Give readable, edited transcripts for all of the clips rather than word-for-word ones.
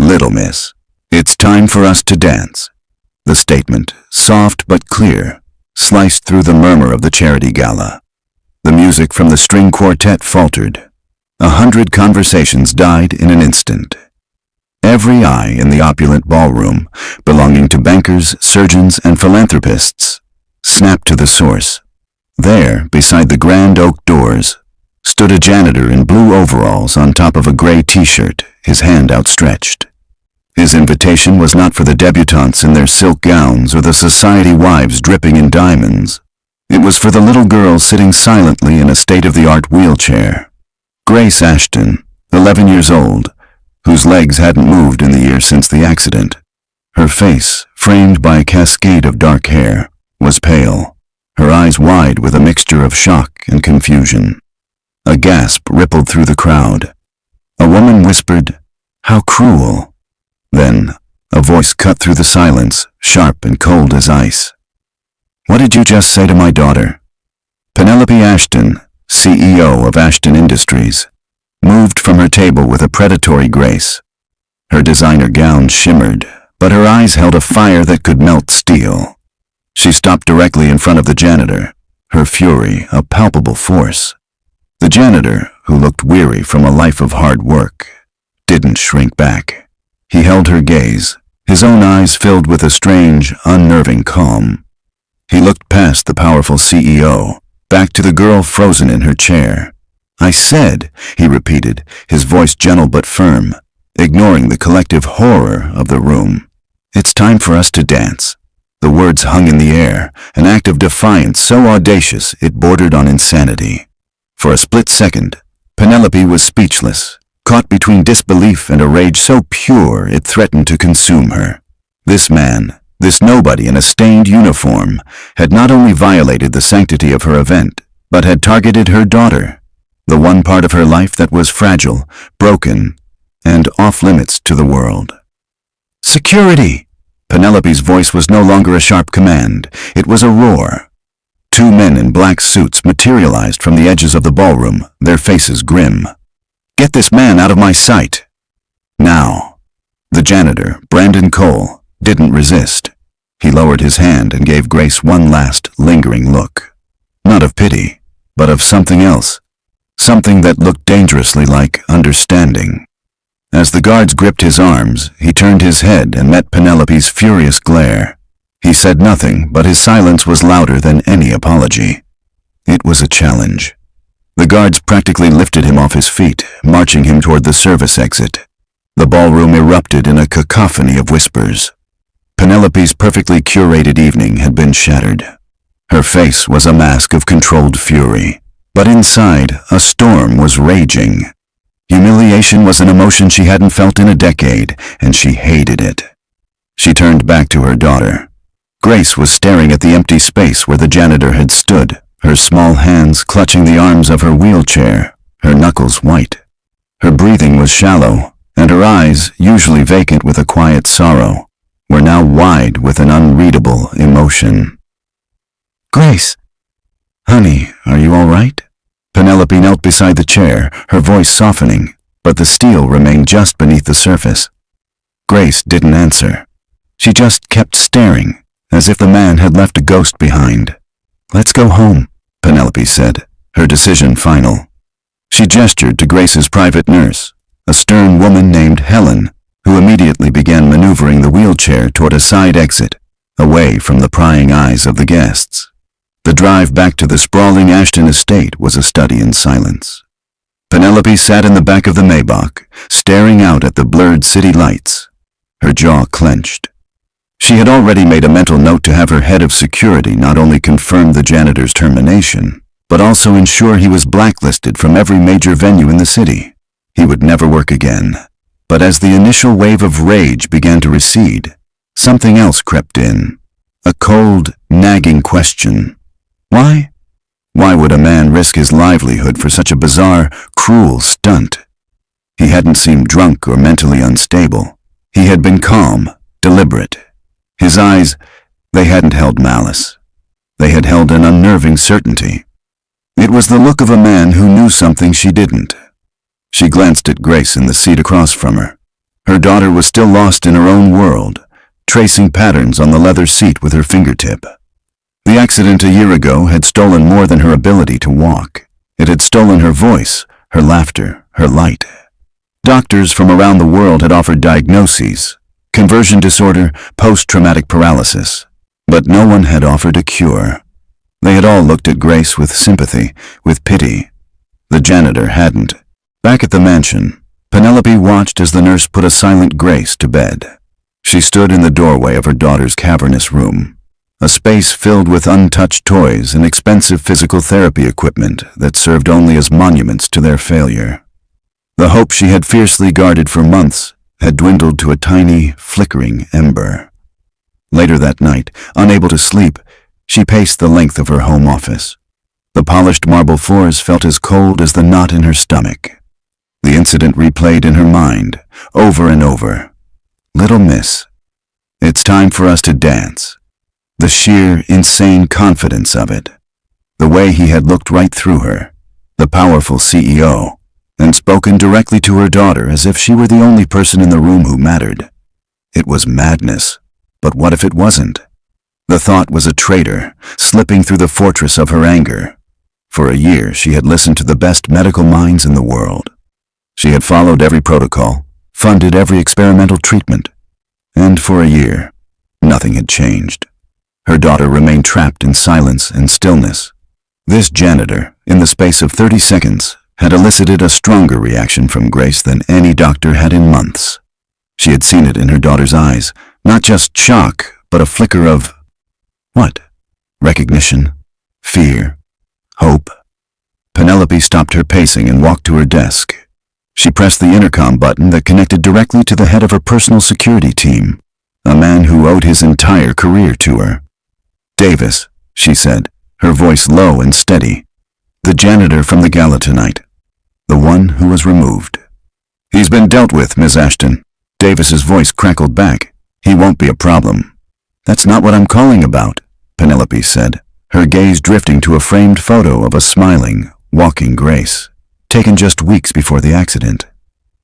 "Little miss, it's time for us to dance." The statement, soft but clear, sliced through the murmur of the charity gala. The music from the string quartet faltered. 100 conversations died in an instant. Every eye in the opulent ballroom, belonging to bankers, surgeons, and philanthropists, snapped to the source. There, beside the grand oak doors, stood a janitor in blue overalls on top of a gray t-shirt, his hand outstretched. His invitation was not for the debutantes in their silk gowns or the society wives dripping in diamonds. It was for the little girl sitting silently in a state-of-the-art wheelchair. Grace Ashton, 11 years old, whose legs hadn't moved in the year since the accident. Her face, framed by a cascade of dark hair, was pale, her eyes wide with a mixture of shock and confusion. A gasp rippled through the crowd. A woman whispered, "How cruel." Then, a voice cut through the silence, sharp and cold as ice. "What did you just say to my daughter?" Penelope Ashton, CEO of Ashton Industries, moved from her table with a predatory grace. Her designer gown shimmered, but her eyes held a fire that could melt steel. She stopped directly in front of the janitor, her fury a palpable force. The janitor, who looked weary from a life of hard work, didn't shrink back. He held her gaze, his own eyes filled with a strange, unnerving calm. He looked past the powerful CEO, back to the girl frozen in her chair. "I said," he repeated, his voice gentle but firm, ignoring the collective horror of the room. "It's time for us to dance." The words hung in the air, an act of defiance so audacious it bordered on insanity. For a split second, Penelope was speechless, caught between disbelief and a rage so pure it threatened to consume her. This man, this nobody in a stained uniform, had not only violated the sanctity of her event, but had targeted her daughter, the one part of her life that was fragile, broken, and off-limits to the world. "Security!" Penelope's voice was no longer a sharp command, it was a roar. 2 men in black suits materialized from the edges of the ballroom, their faces grim. "Get this man out of my sight!" Now. The janitor, Brandon Cole, didn't resist. He lowered his hand and gave Grace one last, lingering look. Not of pity, but of something else. Something that looked dangerously like understanding. As the guards gripped his arms, he turned his head and met Penelope's furious glare. He said nothing, but his silence was louder than any apology. It was a challenge. The guards practically lifted him off his feet, marching him toward the service exit. The ballroom erupted in a cacophony of whispers. Penelope's perfectly curated evening had been shattered. Her face was a mask of controlled fury, but inside, a storm was raging. Humiliation was an emotion she hadn't felt in a decade, and she hated it. She turned back to her daughter. Grace was staring at the empty space where the janitor had stood, her small hands clutching the arms of her wheelchair, her knuckles white. Her breathing was shallow, and her eyes, usually vacant with a quiet sorrow, were now wide with an unreadable emotion. "Grace! Honey, are you all right?" Penelope knelt beside the chair, her voice softening, but the steel remained just beneath the surface. Grace didn't answer. She just kept staring, as if the man had left a ghost behind. "Let's go home," Penelope said, her decision final. She gestured to Grace's private nurse, a stern woman named Helen, who immediately began maneuvering the wheelchair toward a side exit, away from the prying eyes of the guests. The drive back to the sprawling Ashton estate was a study in silence. Penelope sat in the back of the Maybach, staring out at the blurred city lights, her jaw clenched. She had already made a mental note to have her head of security not only confirm the janitor's termination, but also ensure he was blacklisted from every major venue in the city. He would never work again. But as the initial wave of rage began to recede, something else crept in. A cold, nagging question. Why? Why would a man risk his livelihood for such a bizarre, cruel stunt? He hadn't seemed drunk or mentally unstable. He had been calm, deliberate. His eyes, they hadn't held malice. They had held an unnerving certainty. It was the look of a man who knew something she didn't. She glanced at Grace in the seat across from her. Her daughter was still lost in her own world, tracing patterns on the leather seat with her fingertip. The accident a year ago had stolen more than her ability to walk. It had stolen her voice, her laughter, her light. Doctors from around the world had offered diagnoses: conversion disorder, post-traumatic paralysis. But no one had offered a cure. They had all looked at Grace with sympathy, with pity. The janitor hadn't. Back at the mansion, Penelope watched as the nurse put a silent Grace to bed. She stood in the doorway of her daughter's cavernous room, a space filled with untouched toys and expensive physical therapy equipment that served only as monuments to their failure. The hope she had fiercely guarded for months had dwindled to a tiny, flickering ember. Later that night, unable to sleep, she paced the length of her home office. The polished marble floors felt as cold as the knot in her stomach. The incident replayed in her mind, over and over. "Little miss, it's time for us to dance." The sheer, insane confidence of it. The way he had looked right through her, the powerful CEO, and spoken directly to her daughter as if she were the only person in the room who mattered. It was madness, but what if it wasn't? The thought was a traitor, slipping through the fortress of her anger. For a year, she had listened to the best medical minds in the world. She had followed every protocol, funded every experimental treatment. And for a year, nothing had changed. Her daughter remained trapped in silence and stillness. This janitor, in the space of 30 seconds, had elicited a stronger reaction from Grace than any doctor had in months. She had seen it in her daughter's eyes, not just shock, but a flicker of... what? Recognition? Fear? Hope? Penelope stopped her pacing and walked to her desk. She pressed the intercom button that connected directly to the head of her personal security team, a man who owed his entire career to her. "Davis," she said, her voice low and steady. "The janitor from the gala tonight. The one who was removed." "He's been dealt with, Miss Ashton." Davis's voice crackled back. "He won't be a problem." "That's not what I'm calling about," Penelope said, her gaze drifting to a framed photo of a smiling, walking Grace, taken just weeks before the accident.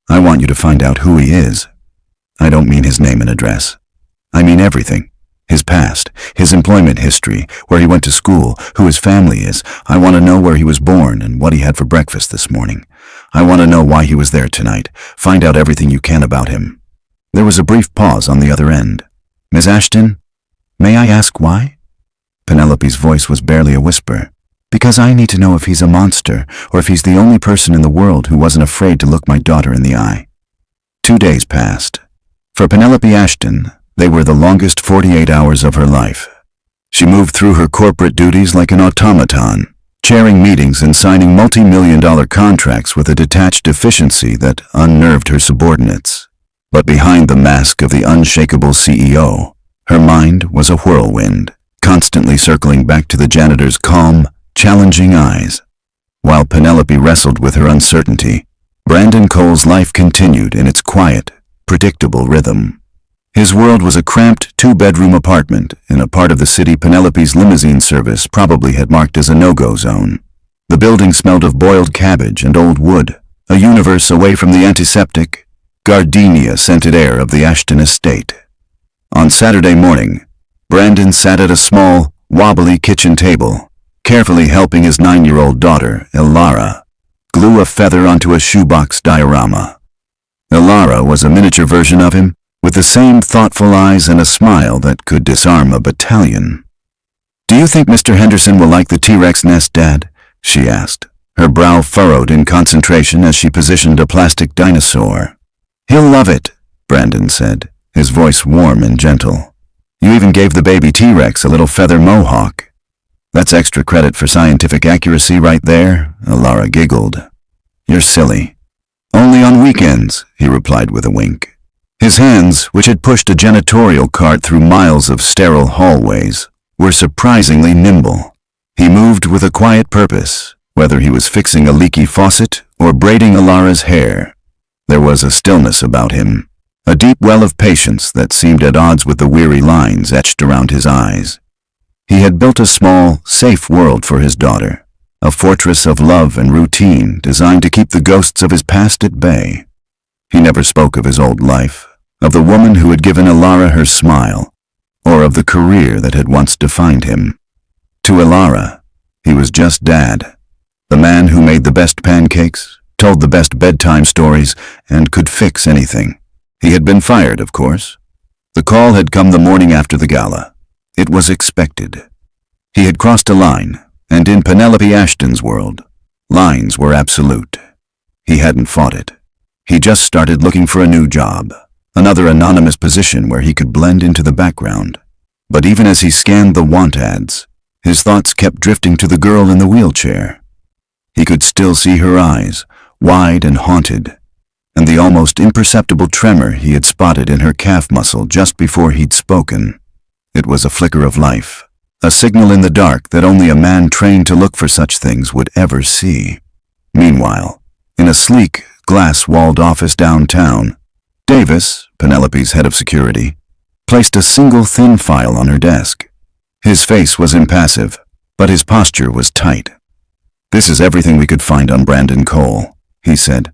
"I want you to find out who he is. I don't mean his name and address. I mean everything. His past, his employment history, where he went to school, who his family is. I want to know where he was born and what he had for breakfast this morning. I want to know why he was there tonight. Find out everything you can about him." There was a brief pause on the other end. "Ms. Ashton, may I ask why?" Penelope's voice was barely a whisper. "Because I need to know if he's a monster, or if he's the only person in the world who wasn't afraid to look my daughter in the eye." 2 days passed. For Penelope Ashton, they were the longest 48 hours of her life. She moved through her corporate duties like an automaton, chairing meetings and signing multi-million-dollar contracts with a detached efficiency that unnerved her subordinates. But behind the mask of the unshakable CEO, her mind was a whirlwind, constantly circling back to the janitor's calm, challenging eyes. While Penelope wrestled with her uncertainty, Brandon Cole's life continued in its quiet, predictable rhythm. His world was a cramped 2-bedroom apartment in a part of the city Penelope's limousine service probably had marked as a no-go zone. The building smelled of boiled cabbage and old wood, a universe away from the antiseptic, gardenia-scented air of the Ashton estate. On Saturday morning, Brandon sat at a small, wobbly kitchen table, carefully helping his 9-year-old daughter, Ilara, glue a feather onto a shoebox diorama. Ilara was a miniature version of him, with the same thoughtful eyes and a smile that could disarm a battalion. "Do you think Mr. Henderson will like the T-Rex nest, Dad?" she asked, her brow furrowed in concentration as she positioned a plastic dinosaur. "He'll love it," Brandon said, his voice warm and gentle. "You even gave the baby T-Rex a little feather mohawk." "That's extra credit for scientific accuracy right there," Ilara giggled. "You're silly." "Only on weekends," he replied with a wink. His hands, which had pushed a janitorial cart through miles of sterile hallways, were surprisingly nimble. He moved with a quiet purpose, whether he was fixing a leaky faucet or braiding Ilara's hair. There was a stillness about him, a deep well of patience that seemed at odds with the weary lines etched around his eyes. He had built a small, safe world for his daughter, a fortress of love and routine designed to keep the ghosts of his past at bay. He never spoke of his old life, of the woman who had given Ilara her smile, or of the career that had once defined him. To Ilara, he was just Dad, the man who made the best pancakes, told the best bedtime stories, and could fix anything. He had been fired, of course. The call had come the morning after the gala. It was expected. He had crossed a line, and in Penelope Ashton's world, lines were absolute. He hadn't fought it. He just started looking for a new job, another anonymous position where he could blend into the background. But even as he scanned the want ads, his thoughts kept drifting to the girl in the wheelchair. He could still see her eyes, wide and haunted, and the almost imperceptible tremor he had spotted in her calf muscle just before he'd spoken. It was a flicker of life, a signal in the dark that only a man trained to look for such things would ever see. Meanwhile, in a sleek, glass-walled office downtown, Davis, Penelope's head of security, placed a single thin file on her desk. His face was impassive, but his posture was tight. "This is everything we could find on Brandon Cole," he said.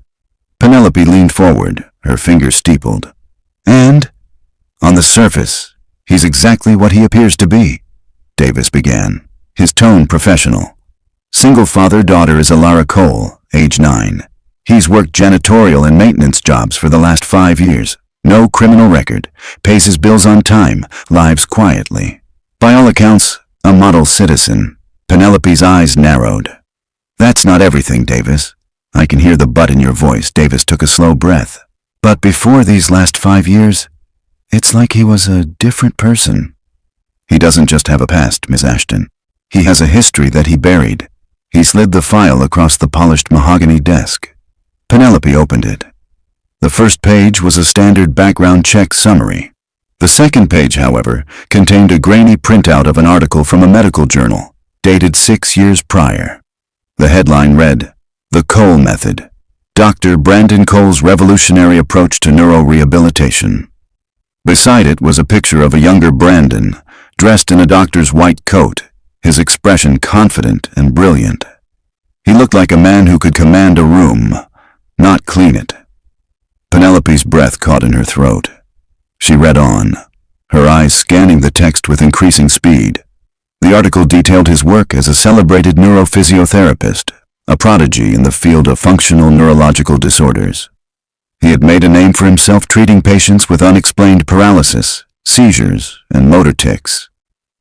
Penelope leaned forward, her fingers steepled. "And? On the surface, he's exactly what he appears to be," Davis began, his tone professional. "Single father-daughter is Ilara Cole, age 9. He's worked janitorial and maintenance jobs for the last 5 years. No criminal record, pays his bills on time, lives quietly. By all accounts, a model citizen." Penelope's eyes narrowed. "That's not everything, Davis." "I can hear the but in your voice." Davis took a slow breath. "But before these last 5 years, it's like he was a different person." "He doesn't just have a past, Miss Ashton. He has a history that he buried." He slid the file across the polished mahogany desk. Penelope opened it. The first page was a standard background check summary. The second page, however, contained a grainy printout of an article from a medical journal, dated 6 years prior. The headline read, "The Cole Method, Dr. Brandon Cole's Revolutionary Approach to Neurorehabilitation." Beside it was a picture of a younger Brandon, dressed in a doctor's white coat, his expression confident and brilliant. He looked like a man who could command a room, not clean it. Penelope's breath caught in her throat. She read on, her eyes scanning the text with increasing speed. The article detailed his work as a celebrated neurophysiotherapist, a prodigy in the field of functional neurological disorders. He had made a name for himself treating patients with unexplained paralysis, seizures, and motor tics.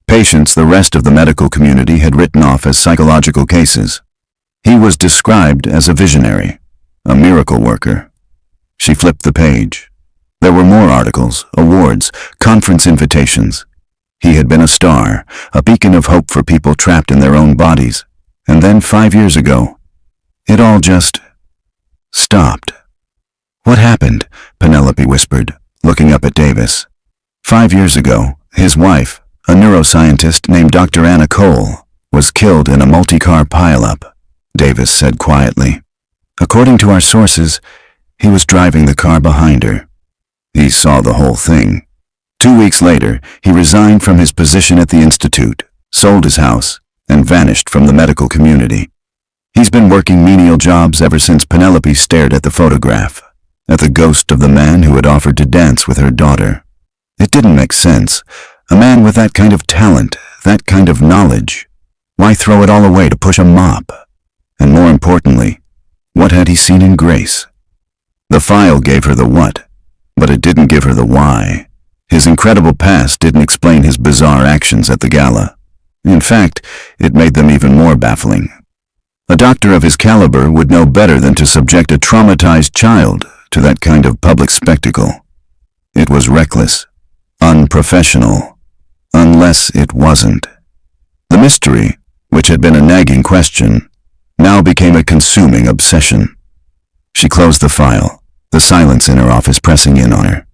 Patients the rest of the medical community had written off as psychological cases. He was described as a visionary, a miracle worker. She flipped the page. There were more articles, awards, conference invitations. He had been a star, a beacon of hope for people trapped in their own bodies. And then 5 years ago, it all just stopped. "What happened?" Penelope whispered, looking up at Davis. 5 years ago, his wife, a neuroscientist named Dr. Anna Cole, was killed in a multi-car pileup, Davis said quietly. "According to our sources, he was driving the car behind her." He saw the whole thing. 2 weeks later, he resigned from his position at the institute, sold his house, and vanished from the medical community. He's been working menial jobs ever since Penelope stared at the photograph, at the ghost of the man who had offered to dance with her daughter. It didn't make sense. A man with that kind of talent, that kind of knowledge. Why throw it all away to push a mop? And more importantly, what had he seen in Grace? The file gave her the what, but it didn't give her the why. His incredible past didn't explain his bizarre actions at the gala. In fact, it made them even more baffling. A doctor of his caliber would know better than to subject a traumatized child to that kind of public spectacle. It was reckless, unprofessional, unless it wasn't. The mystery, which had been a nagging question, now became a consuming obsession. She closed the file, the silence in her office pressing in on her.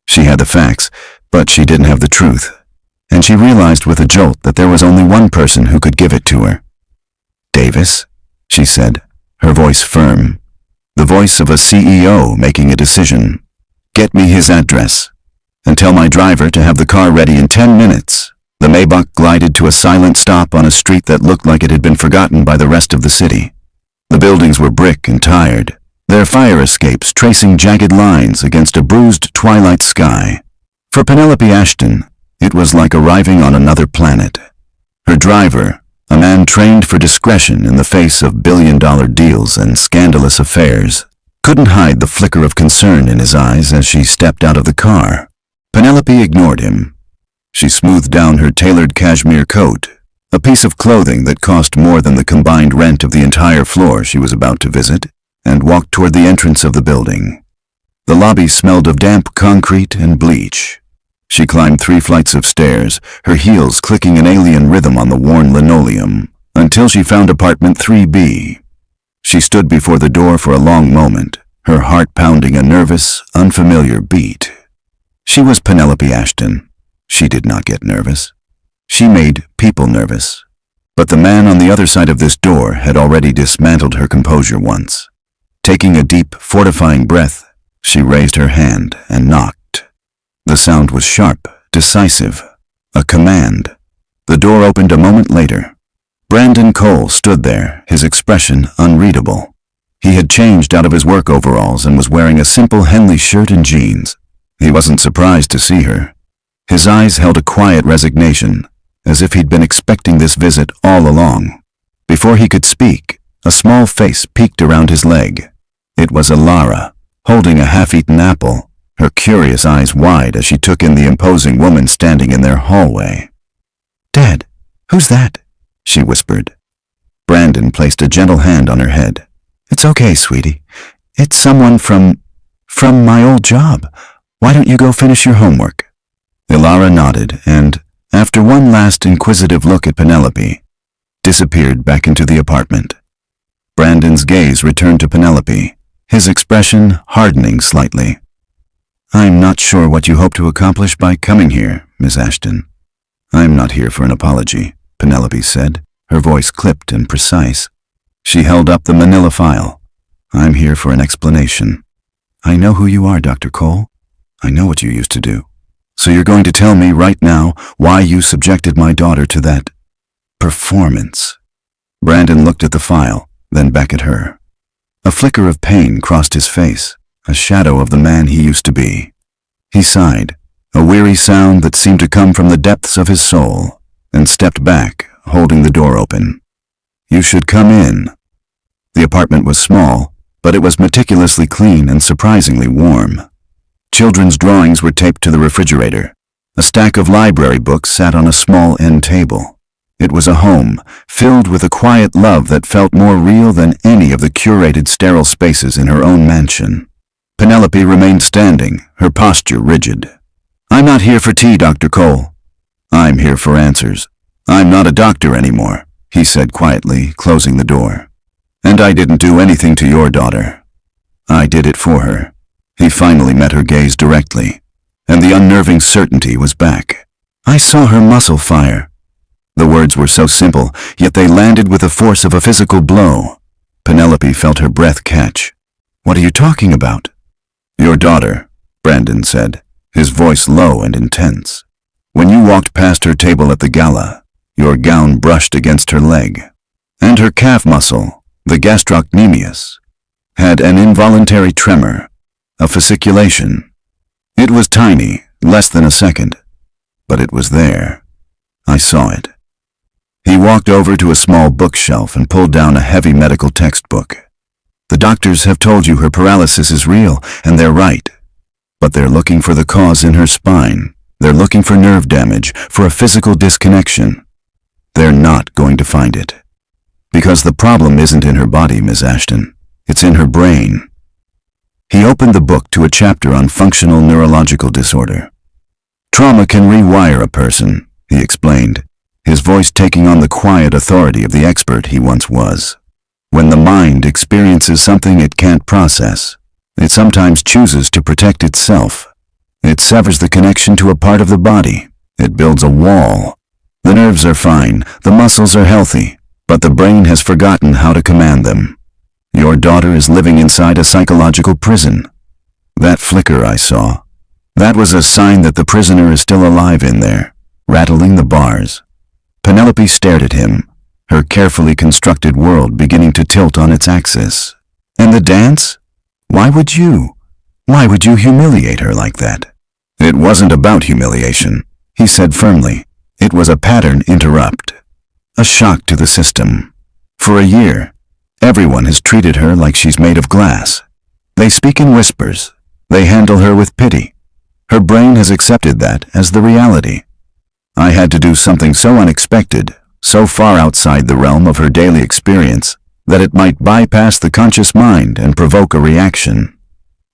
She had the facts, but she didn't have the truth, and she realized with a jolt that there was only one person who could give it to her. "Davis," she said, her voice firm, the voice of a CEO making a decision. "Get me his address, and tell my driver to have the car ready in 10 minutes. The Maybach glided to a silent stop on a street that looked like it had been forgotten by the rest of the city. The buildings were brick and tired, their fire escapes tracing jagged lines against a bruised twilight sky. For Penelope Ashton, it was like arriving on another planet. Her driver, a man trained for discretion in the face of billion-dollar deals and scandalous affairs, couldn't hide the flicker of concern in his eyes as she stepped out of the car. Penelope ignored him. She smoothed down her tailored cashmere coat, a piece of clothing that cost more than the combined rent of the entire floor she was about to visit, and walked toward the entrance of the building. The lobby smelled of damp concrete and bleach. She climbed 3 flights of stairs, her heels clicking an alien rhythm on the worn linoleum, until she found apartment 3B. She stood before the door for a long moment, her heart pounding a nervous, unfamiliar beat. She was Penelope Ashton. She did not get nervous. She made people nervous. But the man on the other side of this door had already dismantled her composure once. Taking a deep, fortifying breath, she raised her hand and knocked. The sound was sharp, decisive, a command. The door opened a moment later. Brandon Cole stood there, his expression unreadable. He had changed out of his work overalls and was wearing a simple Henley shirt and jeans. He wasn't surprised to see her. His eyes held a quiet resignation, as if he'd been expecting this visit all along. Before he could speak, a small face peeked around his leg. It was Alara, holding a half-eaten apple, her curious eyes wide as she took in the imposing woman standing in their hallway. "Dad, who's that?" she whispered. Brandon placed a gentle hand on her head. "It's okay, sweetie. It's someone from my old job. Why don't you go finish your homework?" Alara nodded and, after one last inquisitive look at Penelope, disappeared back into the apartment. Brandon's gaze returned to Penelope, his expression hardening slightly. "I'm not sure what you hope to accomplish by coming here, Miss Ashton." "I'm not here for an apology," Penelope said, her voice clipped and precise. She held up the manila file. "I'm here for an explanation. I know who you are, Dr. Cole. I know what you used to do. So you're going to tell me right now why you subjected my daughter to that performance." Brandon looked at the file, then back at her. A flicker of pain crossed his face, a shadow of the man he used to be. He sighed, a weary sound that seemed to come from the depths of his soul, and stepped back, holding the door open. "You should come in." The apartment was small, but it was meticulously clean and surprisingly warm. Children's drawings were taped to the refrigerator. A stack of library books sat on a small end table. It was a home, filled with a quiet love that felt more real than any of the curated sterile spaces in her own mansion. Penelope remained standing, her posture rigid. "I'm not here for tea, Dr. Cole. I'm here for answers. I'm not a doctor anymore," he said quietly, closing the door. "And I didn't do anything to your daughter. I did it for her." He finally met her gaze directly, and the unnerving certainty was back. "I saw her muscle fire." The words were so simple, yet they landed with the force of a physical blow. Penelope felt her breath catch. "What are you talking about?" "Your daughter," Brandon said, his voice low and intense. "When you walked past her table at the gala, your gown brushed against her leg, and her calf muscle, the gastrocnemius, had an involuntary tremor, a fasciculation. It was tiny, less than a second, but it was there. I saw it." He walked over to a small bookshelf and pulled down a heavy medical textbook. "The doctors have told you her paralysis is real, and they're right. But they're looking for the cause in her spine. They're looking for nerve damage, for a physical disconnection. They're not going to find it. Because the problem isn't in her body, Miss Ashton. It's in her brain." He opened the book to a chapter on functional neurological disorder. "Trauma can rewire a person," he explained, his voice taking on the quiet authority of the expert he once was. "When the mind experiences something it can't process, it sometimes chooses to protect itself. It severs the connection to a part of the body. It builds a wall. The nerves are fine, the muscles are healthy, but the brain has forgotten how to command them. Your daughter is living inside a psychological prison. That flicker I saw, that was a sign that the prisoner is still alive in there, rattling the bars." Penelope stared at him, her carefully constructed world beginning to tilt on its axis. "And the dance? Why would you? Why would you humiliate her like that? It wasn't about humiliation, he said firmly. It was a pattern interrupt. A shock to the system. For a year, everyone has treated her like she's made of glass. They speak in whispers. They handle her with pity. Her brain has accepted that as the reality. I had to do something so unexpected, so far outside the realm of her daily experience, that it might bypass the conscious mind and provoke a reaction.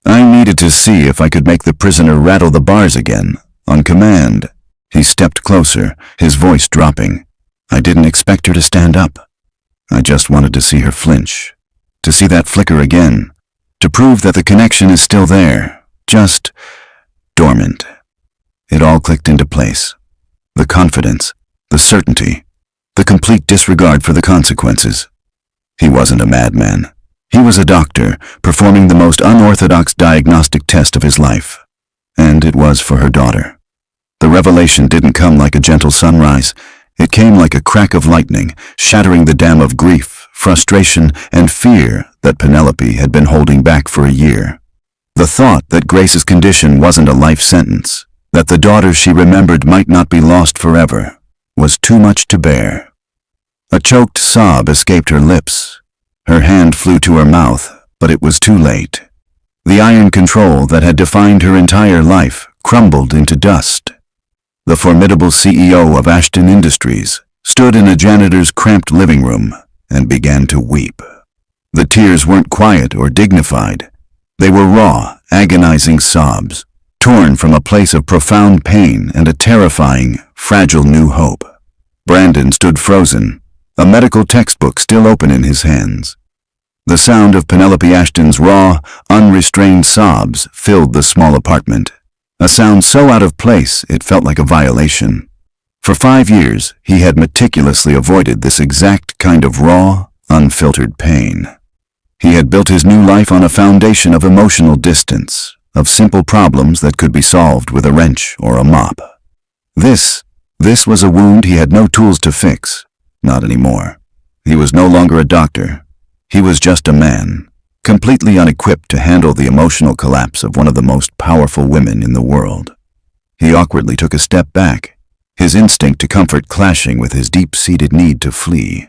I needed to see if I could make the prisoner rattle the bars again, on command. He stepped closer, his voice dropping. I didn't expect her to stand up. I just wanted to see her flinch, to see that flicker again, to prove that the connection is still there, just dormant. It all clicked into place. The confidence, the certainty, the complete disregard for the consequences. He wasn't a madman. He was a doctor, performing the most unorthodox diagnostic test of his life. And it was for her daughter. The revelation didn't come like a gentle sunrise. It came like a crack of lightning, shattering the dam of grief, frustration, and fear that Penelope had been holding back for a year. The thought that Grace's condition wasn't a life sentence, that the daughter she remembered might not be lost forever, was too much to bear. A choked sob escaped her lips. Her hand flew to her mouth, but it was too late. The iron control that had defined her entire life crumbled into dust. The formidable CEO of Ashton Industries stood in a janitor's cramped living room and began to weep. The tears weren't quiet or dignified. They were raw, agonizing sobs, torn from a place of profound pain and a terrifying, fragile new hope. Brandon stood frozen, a medical textbook still open in his hands. The sound of Penelope Ashton's raw, unrestrained sobs filled the small apartment, a sound so out of place it felt like a violation. For 5 years, he had meticulously avoided this exact kind of raw, unfiltered pain. He had built his new life on a foundation of emotional distance, of simple problems that could be solved with a wrench or a mop. This was a wound he had no tools to fix. Not anymore. He was no longer a doctor. He was just a man, completely unequipped to handle the emotional collapse of one of the most powerful women in the world. He awkwardly took a step back, his instinct to comfort clashing with his deep-seated need to flee.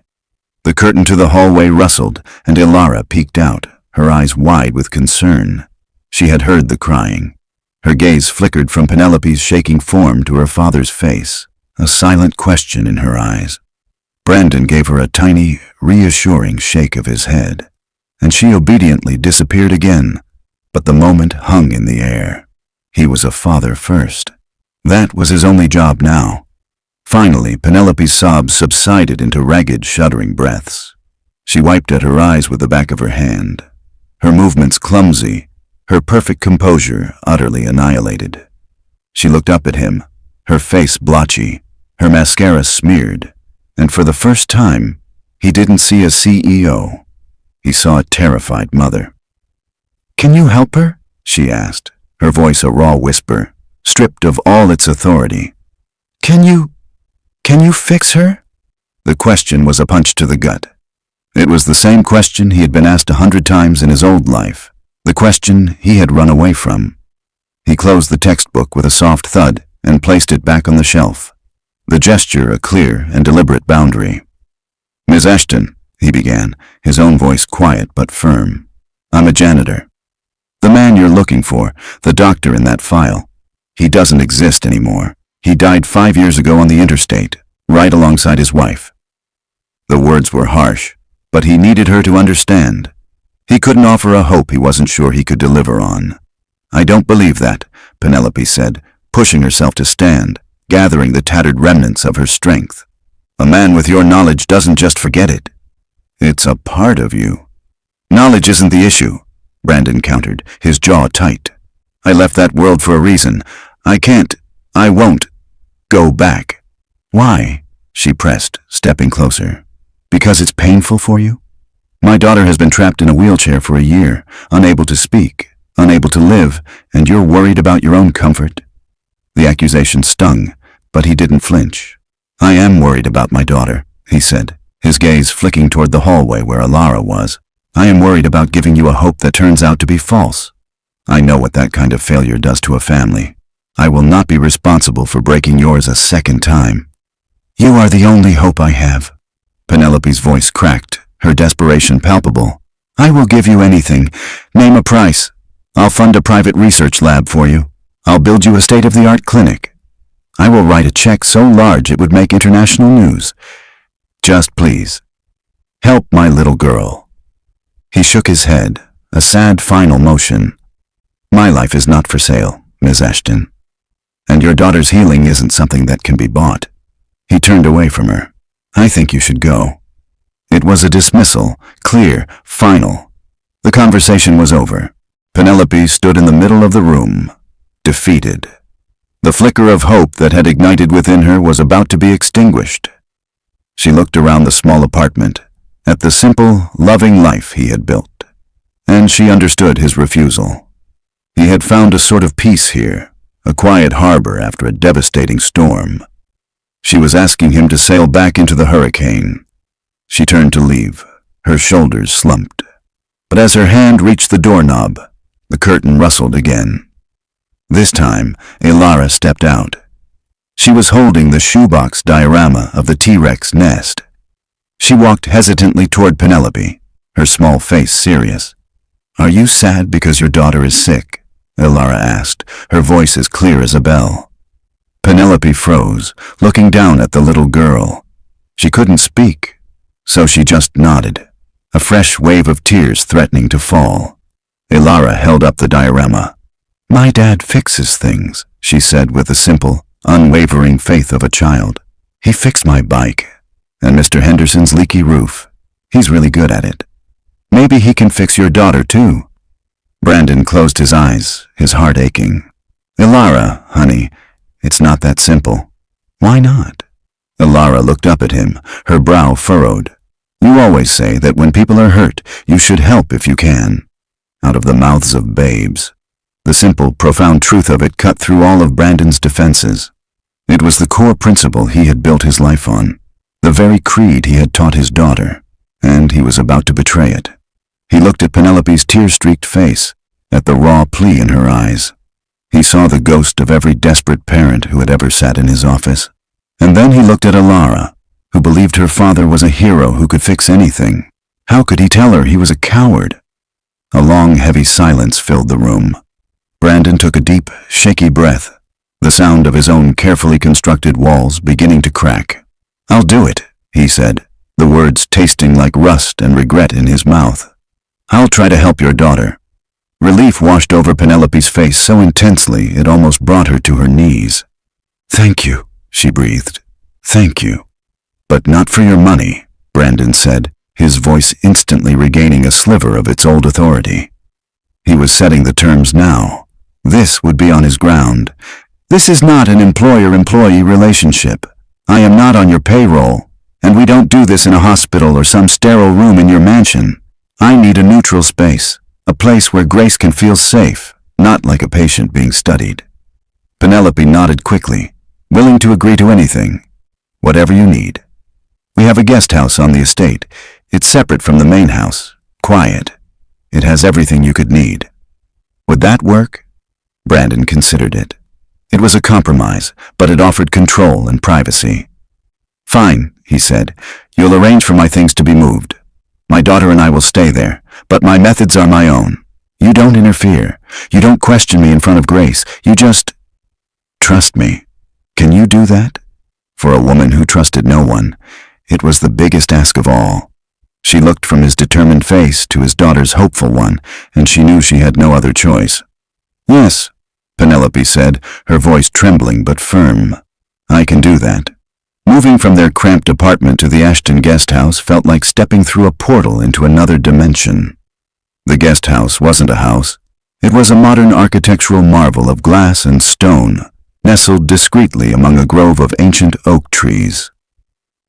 The curtain to the hallway rustled, and Ilara peeked out, her eyes wide with concern. She had heard the crying. Her gaze flickered from Penelope's shaking form to her father's face, a silent question in her eyes. Brandon gave her a tiny, reassuring shake of his head, and she obediently disappeared again, but the moment hung in the air. He was a father first. That was his only job now. Finally, Penelope's sobs subsided into ragged, shuddering breaths. She wiped at her eyes with the back of her hand, her movements clumsy, her perfect composure utterly annihilated. She looked up at him, her face blotchy, her mascara smeared, and for the first time, he didn't see a CEO. He saw a terrified mother. "Can you help her?" she asked, her voice a raw whisper, stripped of all its authority. Can you fix her?" The question was a punch to the gut. It was the same question he had been asked 100 times in his old life, the question he had run away from. He closed the textbook with a soft thud and placed it back on the shelf, the gesture a clear and deliberate boundary. "Ms. Ashton," he began, his own voice quiet but firm. "I'm a janitor. The man you're looking for, the doctor in that file, he doesn't exist anymore. He died 5 years ago on the interstate, right alongside his wife." The words were harsh, but he needed her to understand. He couldn't offer a hope he wasn't sure he could deliver on. "I don't believe that," Penelope said, pushing herself to stand, gathering the tattered remnants of her strength. "A man with your knowledge doesn't just forget it. It's a part of you." "Knowledge isn't the issue," Brandon countered, his jaw tight. "I left that world for a reason. I won't go back." "Why?" she pressed, stepping closer. "Because it's painful for you? My daughter has been trapped in a wheelchair for a year, unable to speak, unable to live, and you're worried about your own comfort?" The accusation stung, but he didn't flinch. "I am worried about my daughter," he said, his gaze flicking toward the hallway where Ilara was. I am worried about giving you a hope that turns out to be false. I know what that kind of failure does to a family. I will not be responsible for breaking yours a second time. You are the only hope I have. Penelope's voice cracked, her desperation palpable. I will give you anything. Name a price. I'll fund a private research lab for you. I'll build you a state-of-the-art clinic. I will write a check so large it would make international news. Just please, help my little girl. He shook his head, a sad final motion. My life is not for sale, Ms. Ashton. And your daughter's healing isn't something that can be bought. He turned away from her. I think you should go. It was a dismissal, clear, final. The conversation was over. Penelope stood in the middle of the room, defeated. The flicker of hope that had ignited within her was about to be extinguished. She looked around the small apartment, at the simple, loving life he had built, and she understood his refusal. He had found a sort of peace here, a quiet harbor after a devastating storm. She was asking him to sail back into the hurricane. She turned to leave, her shoulders slumped. But as her hand reached the doorknob, the curtain rustled again. This time, Elara stepped out. She was holding the shoebox diorama of the T-Rex nest. She walked hesitantly toward Penelope, her small face serious. Are you sad because your daughter is sick? Elara asked, her voice as clear as a bell. Penelope froze, looking down at the little girl. She couldn't speak, so she just nodded, a fresh wave of tears threatening to fall. Elara held up the diorama. My dad fixes things, she said with the simple, unwavering faith of a child. He fixed my bike, and Mr. Henderson's leaky roof. He's really good at it. Maybe he can fix your daughter too. Brandon closed his eyes, his heart aching. Elara, honey, it's not that simple. Why not? Elara looked up at him, her brow furrowed. You always say that when people are hurt, you should help if you can. Out of the mouths of babes. The simple, profound truth of it cut through all of Brandon's defenses. It was the core principle he had built his life on, the very creed he had taught his daughter, and he was about to betray it. He looked at Penelope's tear-streaked face, at the raw plea in her eyes. He saw the ghost of every desperate parent who had ever sat in his office. And then he looked at Elara, who believed her father was a hero who could fix anything. How could he tell her he was a coward? A long, heavy silence filled the room. Brandon took a deep, shaky breath, the sound of his own carefully constructed walls beginning to crack. I'll do it, he said, the words tasting like rust and regret in his mouth. I'll try to help your daughter. Relief washed over Penelope's face so intensely it almost brought her to her knees. Thank you, she breathed. Thank you. But not for your money, Brandon said, his voice instantly regaining a sliver of its old authority. He was setting the terms now. This would be on his ground. This is not an employer-employee relationship. I am not on your payroll, and we don't do this in a hospital or some sterile room in your mansion. I need a neutral space, a place where Grace can feel safe, not like a patient being studied. Penelope nodded quickly, willing to agree to anything. Whatever you need. We have a guest house on the estate. It's separate from the main house, quiet. It has everything you could need. Would that work? Brandon considered it. It was a compromise, but it offered control and privacy. Fine, he said. You'll arrange for my things to be moved. My daughter and I will stay there, but my methods are my own. You don't interfere. You don't question me in front of Grace. You just trust me. Can you do that? For a woman who trusted no one, it was the biggest ask of all. She looked from his determined face to his daughter's hopeful one, and she knew she had no other choice. Yes, Penelope said, her voice trembling but firm. I can do that. Moving from their cramped apartment to the Ashton guest house felt like stepping through a portal into another dimension. The guest house wasn't a house. It was a modern architectural marvel of glass and stone, nestled discreetly among a grove of ancient oak trees.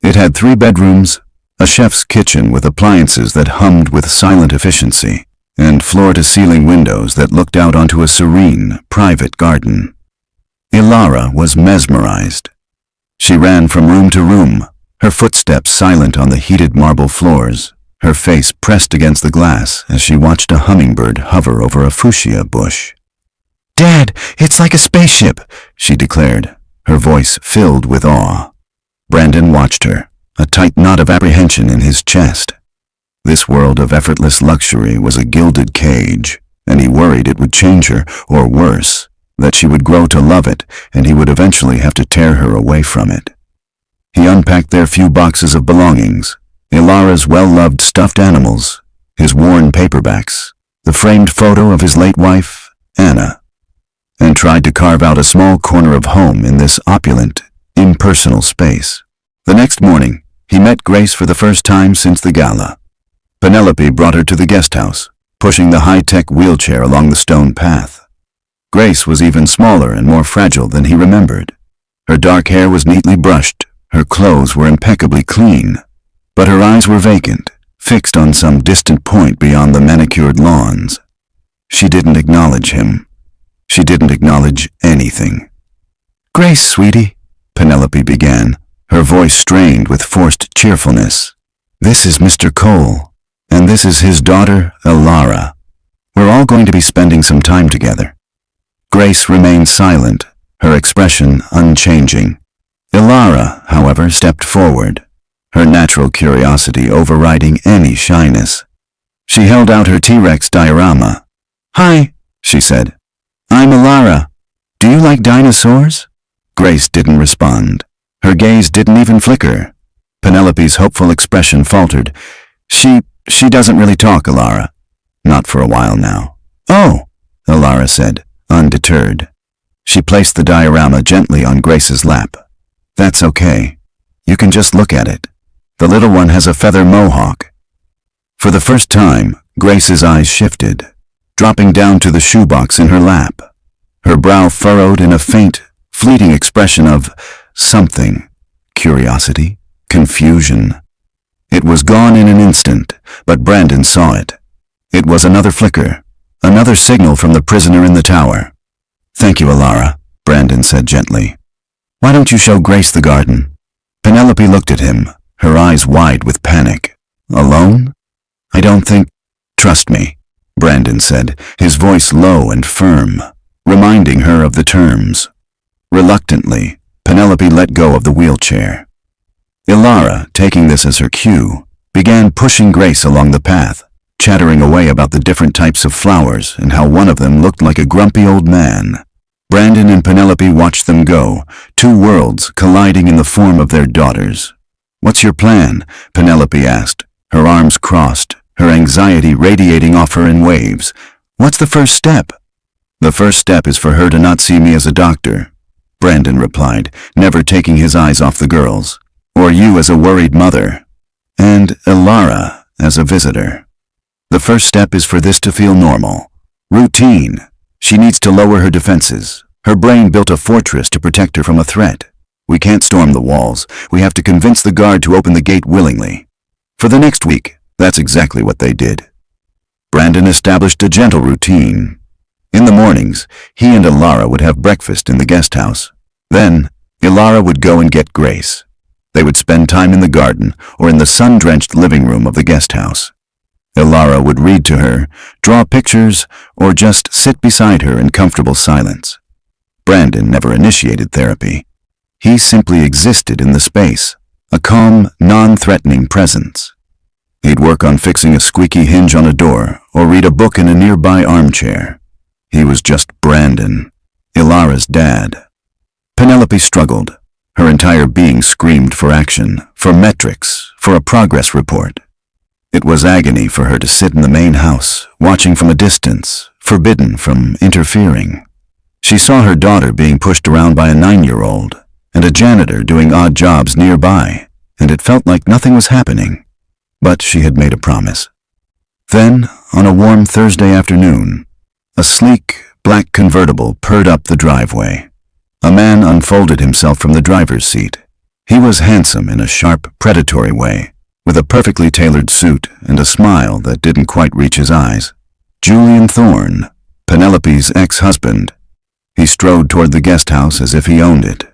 It had 3 bedrooms, a chef's kitchen with appliances that hummed with silent efficiency, and floor-to-ceiling windows that looked out onto a serene, private garden. Elara was mesmerized. She ran from room to room, her footsteps silent on the heated marble floors, her face pressed against the glass as she watched a hummingbird hover over a fuchsia bush. "Dad, it's like a spaceship," she declared, her voice filled with awe. Brandon watched her, a tight knot of apprehension in his chest. This world of effortless luxury was a gilded cage, and he worried it would change her, or worse, that she would grow to love it and he would eventually have to tear her away from it. He unpacked their few boxes of belongings, Ilara's well-loved stuffed animals, his worn paperbacks, the framed photo of his late wife, Anna, and tried to carve out a small corner of home in this opulent, impersonal space. The next morning, he met Grace for the first time since the gala. Penelope brought her to the guest house, pushing the high-tech wheelchair along the stone path. Grace was even smaller and more fragile than he remembered. Her dark hair was neatly brushed, her clothes were impeccably clean, but her eyes were vacant, fixed on some distant point beyond the manicured lawns. She didn't acknowledge him. She didn't acknowledge anything. "Grace, sweetie," Penelope began, her voice strained with forced cheerfulness. "This is Mr. Cole, and this is his daughter, Ilara. We're all going to be spending some time together." Grace remained silent, her expression unchanging. Ilara, however, stepped forward, her natural curiosity overriding any shyness. She held out her T-Rex diorama. "Hi," she said. "I'm Ilara. Do you like dinosaurs?" Grace didn't respond. Her gaze didn't even flicker. Penelope's hopeful expression faltered. She doesn't really talk, Ilara. Not for a while now." "Oh," Ilara said, undeterred. She placed the diorama gently on Grace's lap. "That's okay. You can just look at it. The little one has a feather mohawk." For the first time, Grace's eyes shifted, dropping down to the shoebox in her lap. Her brow furrowed in a faint, fleeting expression of something. Curiosity, confusion. It was gone in an instant, but Brandon saw it. It was another flicker, another signal from the prisoner in the tower. "Thank you, Ilara," Brandon said gently. "Why don't you show Grace the garden?" Penelope looked at him, her eyes wide with panic. "Alone? I don't think—" "Trust me," Brandon said, his voice low and firm, reminding her of the terms. Reluctantly, Penelope let go of the wheelchair. Ilara, taking this as her cue, began pushing Grace along the path, chattering away about the different types of flowers and how one of them looked like a grumpy old man. Brandon and Penelope watched them go, two worlds colliding in the form of their daughters. "What's your plan?" Penelope asked, her arms crossed, her anxiety radiating off her in waves. "What's the first step?" "The first step is for her to not see me as a doctor," Brandon replied, never taking his eyes off the girls. "Or you as a worried mother. And Ilara as a visitor. The first step is for this to feel normal. Routine. She needs to lower her defenses. Her brain built a fortress to protect her from a threat. We can't storm the walls. We have to convince the guard to open the gate willingly." For the next week, that's exactly what they did. Brandon established a gentle routine. In the mornings, he and Ilara would have breakfast in the guest house. Then, Ilara would go and get Grace. They would spend time in the garden or in the sun-drenched living room of the guest house. Ilara would read to her, draw pictures, or just sit beside her in comfortable silence. Brandon never initiated therapy. He simply existed in the space, a calm, non-threatening presence. He'd work on fixing a squeaky hinge on a door or read a book in a nearby armchair. He was just Brandon, Ilara's dad. Penelope struggled. Her entire being screamed for action, for metrics, for a progress report. It was agony for her to sit in the main house, watching from a distance, forbidden from interfering. She saw her daughter being pushed around by a 9-year-old, and a janitor doing odd jobs nearby, and it felt like nothing was happening. But she had made a promise. Then, on a warm Thursday afternoon, a sleek, black convertible purred up the driveway. A man unfolded himself from the driver's seat. He was handsome in a sharp, predatory way, with a perfectly tailored suit and a smile that didn't quite reach his eyes. Julian Thorne, Penelope's ex-husband. He strode toward the guest house as if he owned it.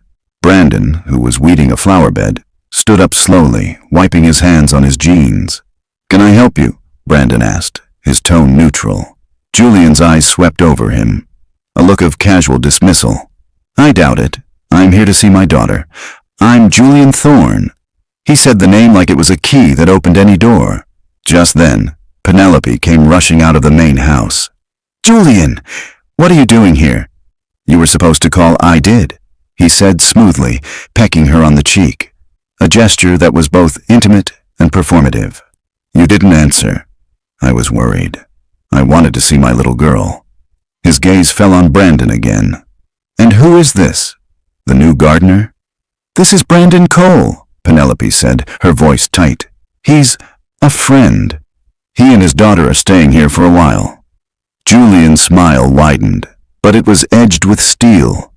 Brandon, who was weeding a flower bed, stood up slowly, wiping his hands on his jeans. "Can I help you?" Brandon asked, his tone neutral. Julian's eyes swept over him, a look of casual dismissal. "I doubt it. I'm here to see my daughter. I'm Julian Thorne." He said the name like it was a key that opened any door. Just then, Penelope came rushing out of the main house. "Julian, what are you doing here?" "You were supposed to call. I did," he said smoothly, pecking her on the cheek, a gesture that was both intimate and performative. "You didn't answer." "I was worried. I wanted to see my little girl." His gaze fell on Brandon again. "And who is this? The new gardener?" "This is Brandon Cole," Penelope said, her voice tight. "He's a friend. He and his daughter are staying here for a while." Julian's smile widened, but it was edged with steel.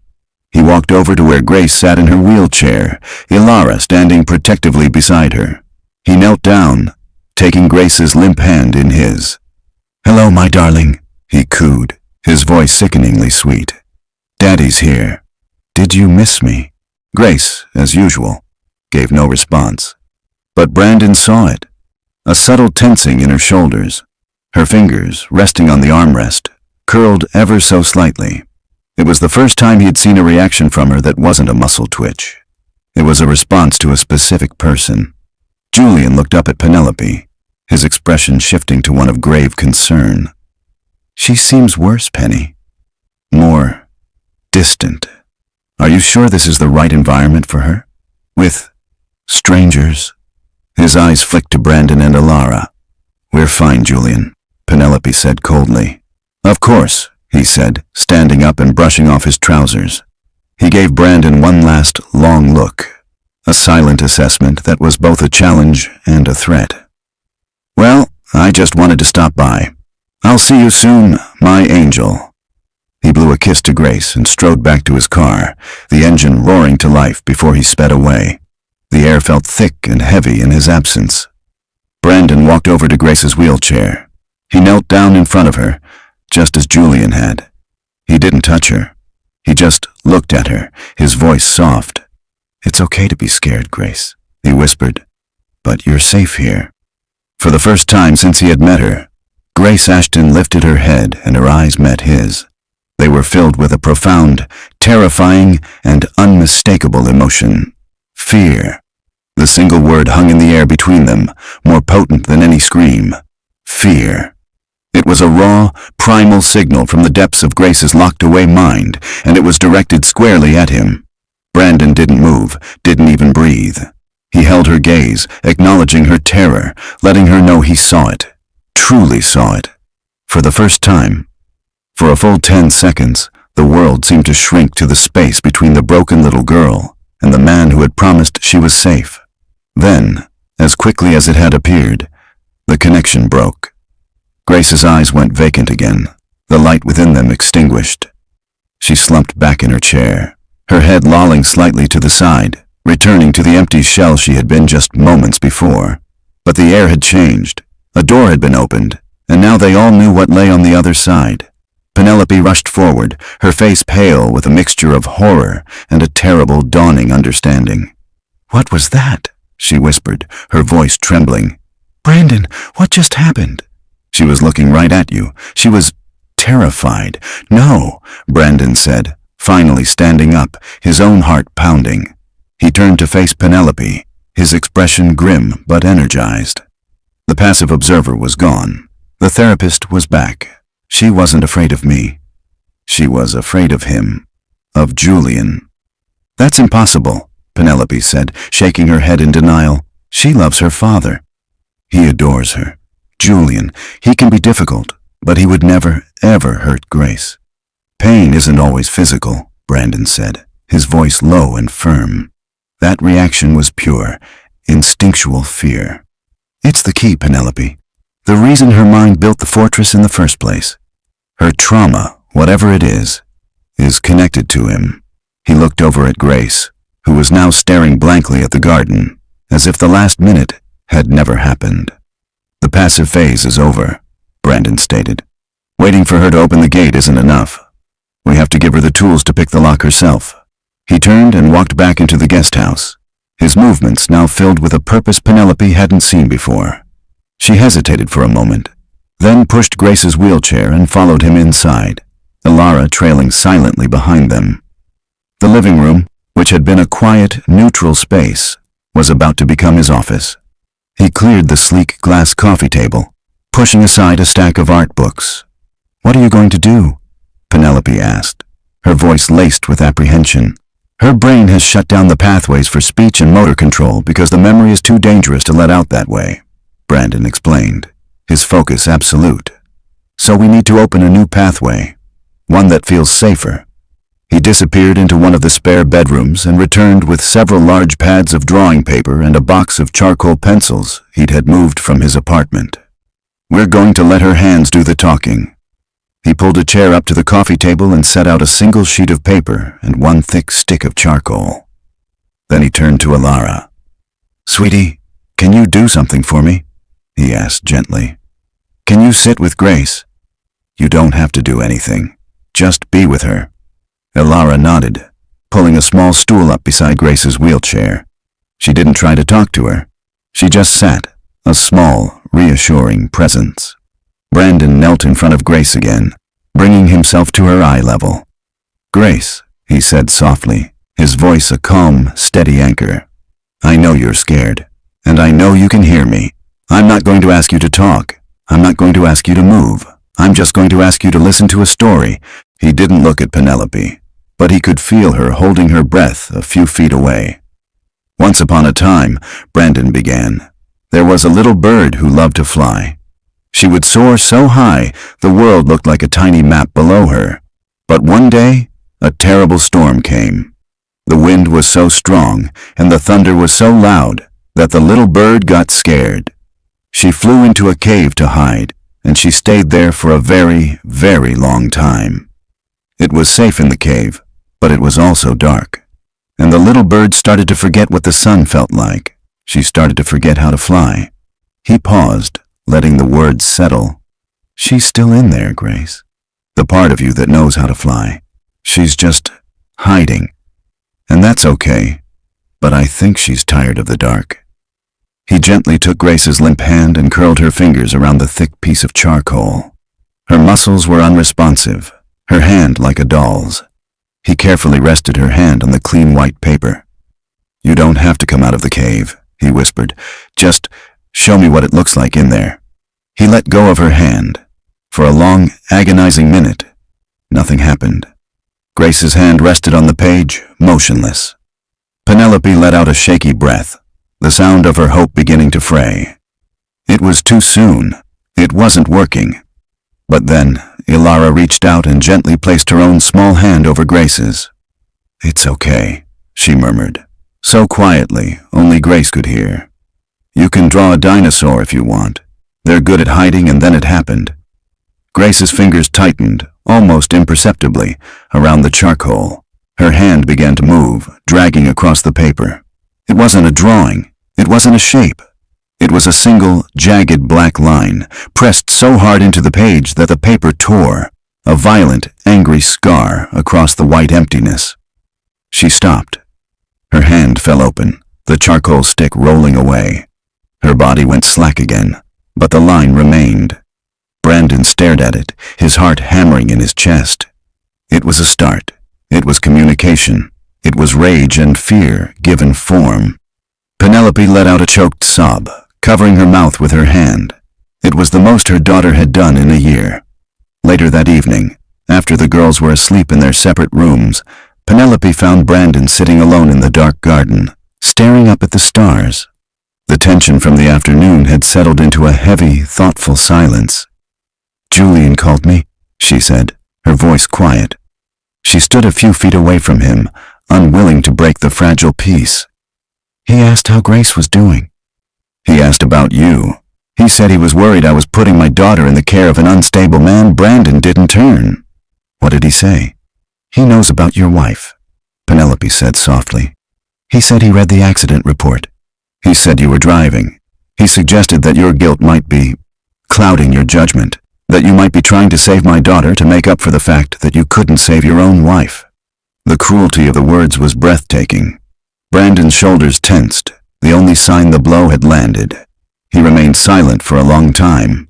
He walked over to where Grace sat in her wheelchair, Ilara standing protectively beside her. He knelt down, taking Grace's limp hand in his. "Hello, my darling," he cooed, his voice sickeningly sweet. "Daddy's here. Did you miss me?" Grace, as usual, gave no response. But Brandon saw it, a subtle tensing in her shoulders. Her fingers, resting on the armrest, curled ever so slightly. It was the first time he had seen a reaction from her that wasn't a muscle twitch. It was a response to a specific person. Julian looked up at Penelope, his expression shifting to one of grave concern. "She seems worse, Penny. More distant. Are you sure this is the right environment for her? With strangers?" His eyes flicked to Brandon and Ilara. "We're fine, Julian," Penelope said coldly. "Of course," he said, standing up and brushing off his trousers. He gave Brandon one last long look, a silent assessment that was both a challenge and a threat. "Well, I just wanted to stop by. I'll see you soon, my angel." He blew a kiss to Grace and strode back to his car, the engine roaring to life before he sped away. The air felt thick and heavy in his absence. Brandon walked over to Grace's wheelchair. He knelt down in front of her, just as Julian had. He didn't touch her. He just looked at her, his voice soft. "It's okay to be scared, Grace," he whispered. "But you're safe here." For the first time since he had met her, Grace Ashton lifted her head and her eyes met his. They were filled with a profound, terrifying, and unmistakable emotion. Fear. The single word hung in the air between them, more potent than any scream. Fear. It was a raw, primal signal from the depths of Grace's locked-away mind, and it was directed squarely at him. Brandon didn't move, didn't even breathe. He held her gaze, acknowledging her terror, letting her know he saw it, truly saw it. For the first time. For a full 10 seconds, the world seemed to shrink to the space between the broken little girl and the man who had promised she was safe. Then, as quickly as it had appeared, the connection broke. Grace's eyes went vacant again, the light within them extinguished. She slumped back in her chair, her head lolling slightly to the side, returning to the empty shell she had been just moments before. But the air had changed. A door had been opened, and now they all knew what lay on the other side. Penelope rushed forward, her face pale with a mixture of horror and a terrible dawning understanding. "What was that?" she whispered, her voice trembling. "Brandon, what just happened?" "She was looking right at you. She was terrified." "No," Brandon said, finally standing up, his own heart pounding. He turned to face Penelope, his expression grim but energized. The passive observer was gone. The therapist was back. She wasn't afraid of me. She was afraid of him. Of Julian. "That's impossible," Penelope said, shaking her head in denial. "She loves her father. He adores her. Julian, he can be difficult, but he would never, ever hurt Grace." "Pain isn't always physical," Brandon said, his voice low and firm. That reaction was pure, instinctual fear. "It's the key, Penelope. The reason her mind built the fortress in the first place. Her trauma, whatever it is connected to him." He looked over at Grace, who was now staring blankly at the garden, as if the last minute had never happened. "The passive phase is over," Brandon stated. "Waiting for her to open the gate isn't enough. We have to give her the tools to pick the lock herself." He turned and walked back into the guest house, his movements now filled with a purpose Penelope hadn't seen before. She hesitated for a moment, then pushed Grace's wheelchair and followed him inside, Ilara trailing silently behind them. The living room, which had been a quiet, neutral space, was about to become his office. He cleared the sleek glass coffee table, pushing aside a stack of art books. "What are you going to do?" Penelope asked, her voice laced with apprehension. Her brain has shut down the pathways for speech and motor control because the memory is too dangerous to let out that way, Brandon explained, his focus absolute. "So we need to open a new pathway, one that feels safer." He disappeared into one of the spare bedrooms and returned with several large pads of drawing paper and a box of charcoal pencils he'd had moved from his apartment. "We're going to let her hands do the talking." He pulled a chair up to the coffee table and set out a single sheet of paper and one thick stick of charcoal. Then he turned to Ilara. "Sweetie, can you do something for me?" he asked gently. "Can you sit with Grace? You don't have to do anything. Just be with her." Ilara nodded, pulling a small stool up beside Grace's wheelchair. She didn't try to talk to her. She just sat, a small, reassuring presence. Brandon knelt in front of Grace again, bringing himself to her eye level. "Grace," he said softly, his voice a calm, steady anchor. "I know you're scared, and I know you can hear me. I'm not going to ask you to talk. I'm not going to ask you to move. I'm just going to ask you to listen to a story." He didn't look at Penelope, but he could feel her holding her breath a few feet away. "Once upon a time," Brandon began, "there was a little bird who loved to fly. She would soar so high, the world looked like a tiny map below her. But one day, a terrible storm came. The wind was so strong, and the thunder was so loud, that the little bird got scared. She flew into a cave to hide, and she stayed there for a very, very long time. It was safe in the cave, but it was also dark. And the little bird started to forget what the sun felt like. She started to forget how to fly." He paused, letting the words settle. "She's still in there, Grace. The part of you that knows how to fly. She's just hiding. And that's okay, but I think she's tired of the dark." He gently took Grace's limp hand and curled her fingers around the thick piece of charcoal. Her muscles were unresponsive, her hand like a doll's. He carefully rested her hand on the clean white paper. "You don't have to come out of the cave," he whispered. "Just show me what it looks like in there." He let go of her hand. For a long, agonizing minute, nothing happened. Grace's hand rested on the page, motionless. Penelope let out a shaky breath, the sound of her hope beginning to fray. It was too soon. It wasn't working. But then, Ilara reached out and gently placed her own small hand over Grace's. "It's okay," she murmured, so quietly only Grace could hear. "You can draw a dinosaur if you want. They're good at hiding, and then it happened." Grace's fingers tightened, almost imperceptibly, around the charcoal. Her hand began to move, dragging across the paper. It wasn't a drawing. It wasn't a shape. It was a single, jagged black line, pressed so hard into the page that the paper tore, a violent, angry scar across the white emptiness. She stopped. Her hand fell open, the charcoal stick rolling away. Her body went slack again, but the line remained. Brandon stared at it, his heart hammering in his chest. It was a start. It was communication. It was rage and fear given form. Penelope let out a choked sob, covering her mouth with her hand. It was the most her daughter had done in a year. Later that evening, after the girls were asleep in their separate rooms, Penelope found Brandon sitting alone in the dark garden, staring up at the stars. The tension from the afternoon had settled into a heavy, thoughtful silence. "Julian called me," she said, her voice quiet. She stood a few feet away from him, unwilling to break the fragile peace. "He asked how Grace was doing." "He asked about you. He said he was worried I was putting my daughter in the care of an unstable man Brandon didn't turn." "What did he say?" "He knows about your wife," Penelope said softly. "He said he read the accident report. He said you were driving. He suggested that your guilt might be clouding your judgment, that you might be trying to save my daughter to make up for the fact that you couldn't save your own wife." The cruelty of the words was breathtaking. Brandon's shoulders tensed, the only sign the blow had landed. He remained silent for a long time.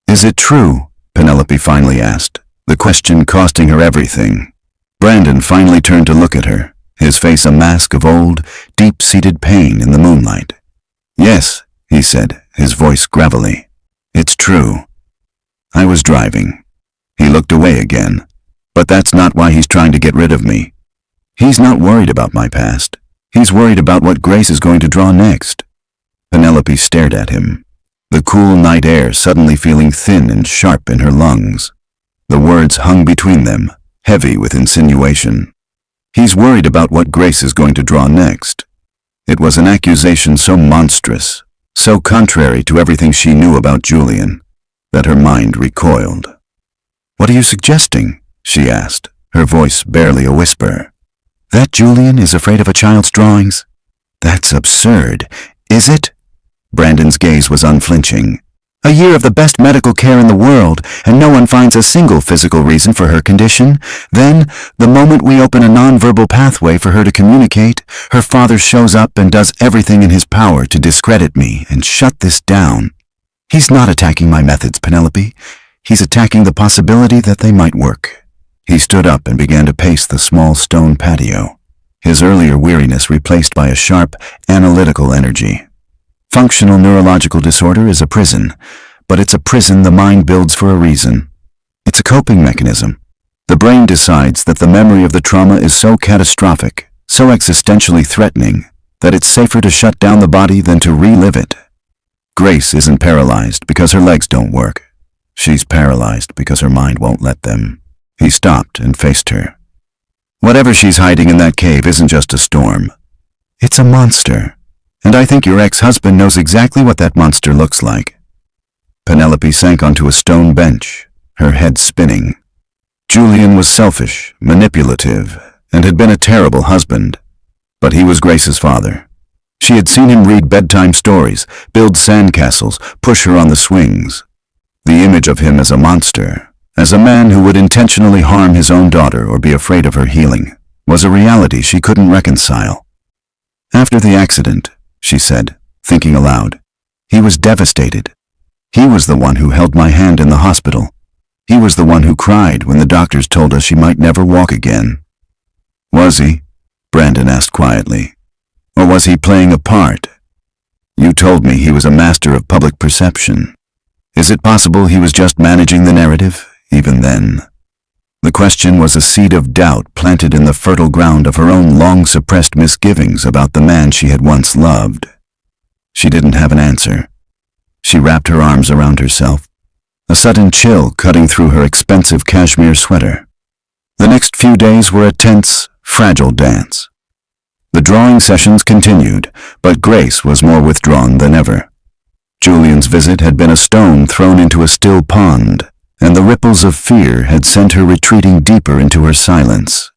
"Is it true?" Penelope finally asked, the question costing her everything. Brandon finally turned to look at her, his face a mask of old, deep-seated pain in the moonlight. "Yes," he said, his voice gravelly. "It's true. I was driving." He looked away again. "But that's not why he's trying to get rid of me. He's not worried about my past. He's worried about what Grace is going to draw next." Penelope stared at him, the cool night air suddenly feeling thin and sharp in her lungs. The words hung between them, heavy with insinuation. He's worried about what Grace is going to draw next. It was an accusation so monstrous, so contrary to everything she knew about Julian, that her mind recoiled. "What are you suggesting?" she asked, her voice barely a whisper. "That Julian is afraid of a child's drawings? That's absurd. Is it?" Brandon's gaze was unflinching. "A year of the best medical care in the world, and no one finds a single physical reason for her condition. Then, the moment we open a nonverbal pathway for her to communicate, her father shows up and does everything in his power to discredit me and shut this down. He's not attacking my methods, Penelope. He's attacking the possibility that they might work." He stood up and began to pace the small stone patio, his earlier weariness replaced by a sharp, analytical energy. Functional neurological disorder is a prison, but it's a prison the mind builds for a reason. It's a coping mechanism. The brain decides that the memory of the trauma is so catastrophic, so existentially threatening, that it's safer to shut down the body than to relive it. Grace isn't paralyzed because her legs don't work. She's paralyzed because her mind won't let them. He stopped and faced her. "Whatever she's hiding in that cave isn't just a storm. It's a monster. And I think your ex-husband knows exactly what that monster looks like." Penelope sank onto a stone bench, her head spinning. Julian was selfish, manipulative, and had been a terrible husband. But he was Grace's father. She had seen him read bedtime stories, build sandcastles, push her on the swings. The image of him as a monster, as a man who would intentionally harm his own daughter or be afraid of her healing, was a reality she couldn't reconcile. "After the accident," she said, thinking aloud, "he was devastated. He was the one who held my hand in the hospital. He was the one who cried when the doctors told us she might never walk again." "Was he?" Brandon asked quietly. "Or was he playing a part? You told me he was a master of public perception. Is it possible he was just managing the narrative, even then?" The question was a seed of doubt planted in the fertile ground of her own long-suppressed misgivings about the man she had once loved. She didn't have an answer. She wrapped her arms around herself, a sudden chill cutting through her expensive cashmere sweater. The next few days were a tense, fragile dance. The drawing sessions continued, but Grace was more withdrawn than ever. Julian's visit had been a stone thrown into a still pond, and the ripples of fear had sent her retreating deeper into her silence.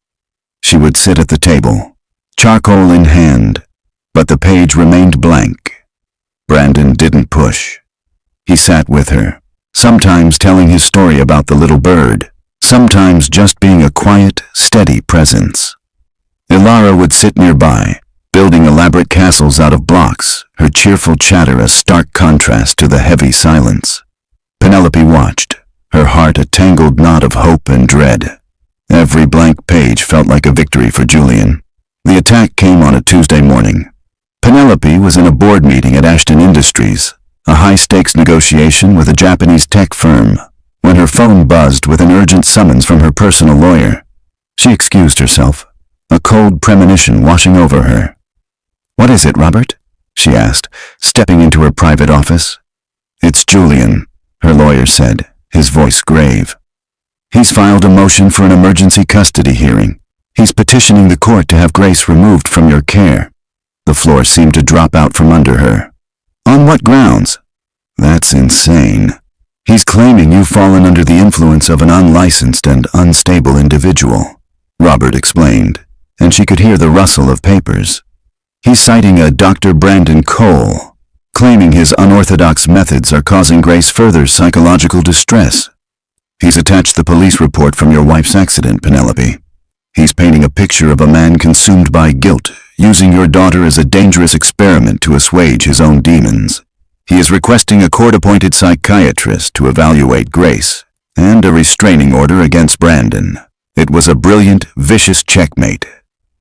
She would sit at the table, charcoal in hand, but the page remained blank. Brandon didn't push. He sat with her, sometimes telling his story about the little bird, sometimes just being a quiet, steady presence. Ilara would sit nearby, building elaborate castles out of blocks, her cheerful chatter a stark contrast to the heavy silence. Penelope watched, her heart a tangled knot of hope and dread. Every blank page felt like a victory for Julian. The attack came on a Tuesday morning. Penelope was in a board meeting at Ashton Industries, a high-stakes negotiation with a Japanese tech firm, when her phone buzzed with an urgent summons from her personal lawyer. She excused herself, a cold premonition washing over her. "What is it, Robert?" she asked, stepping into her private office. "It's Julian," her lawyer said, his voice grave. "He's filed a motion for an emergency custody hearing. He's petitioning the court to have Grace removed from your care." The floor seemed to drop out from under her. "On what grounds?" "That's insane. He's claiming you've fallen under the influence of an unlicensed and unstable individual," Robert explained, and she could hear the rustle of papers. "He's citing a Dr. Brandon Cole, claiming his unorthodox methods are causing Grace further psychological distress. He's attached the police report from your wife's accident, Penelope. He's painting a picture of a man consumed by guilt, using your daughter as a dangerous experiment to assuage his own demons. He is requesting a court-appointed psychiatrist to evaluate Grace and a restraining order against Brandon. It was a brilliant, vicious checkmate.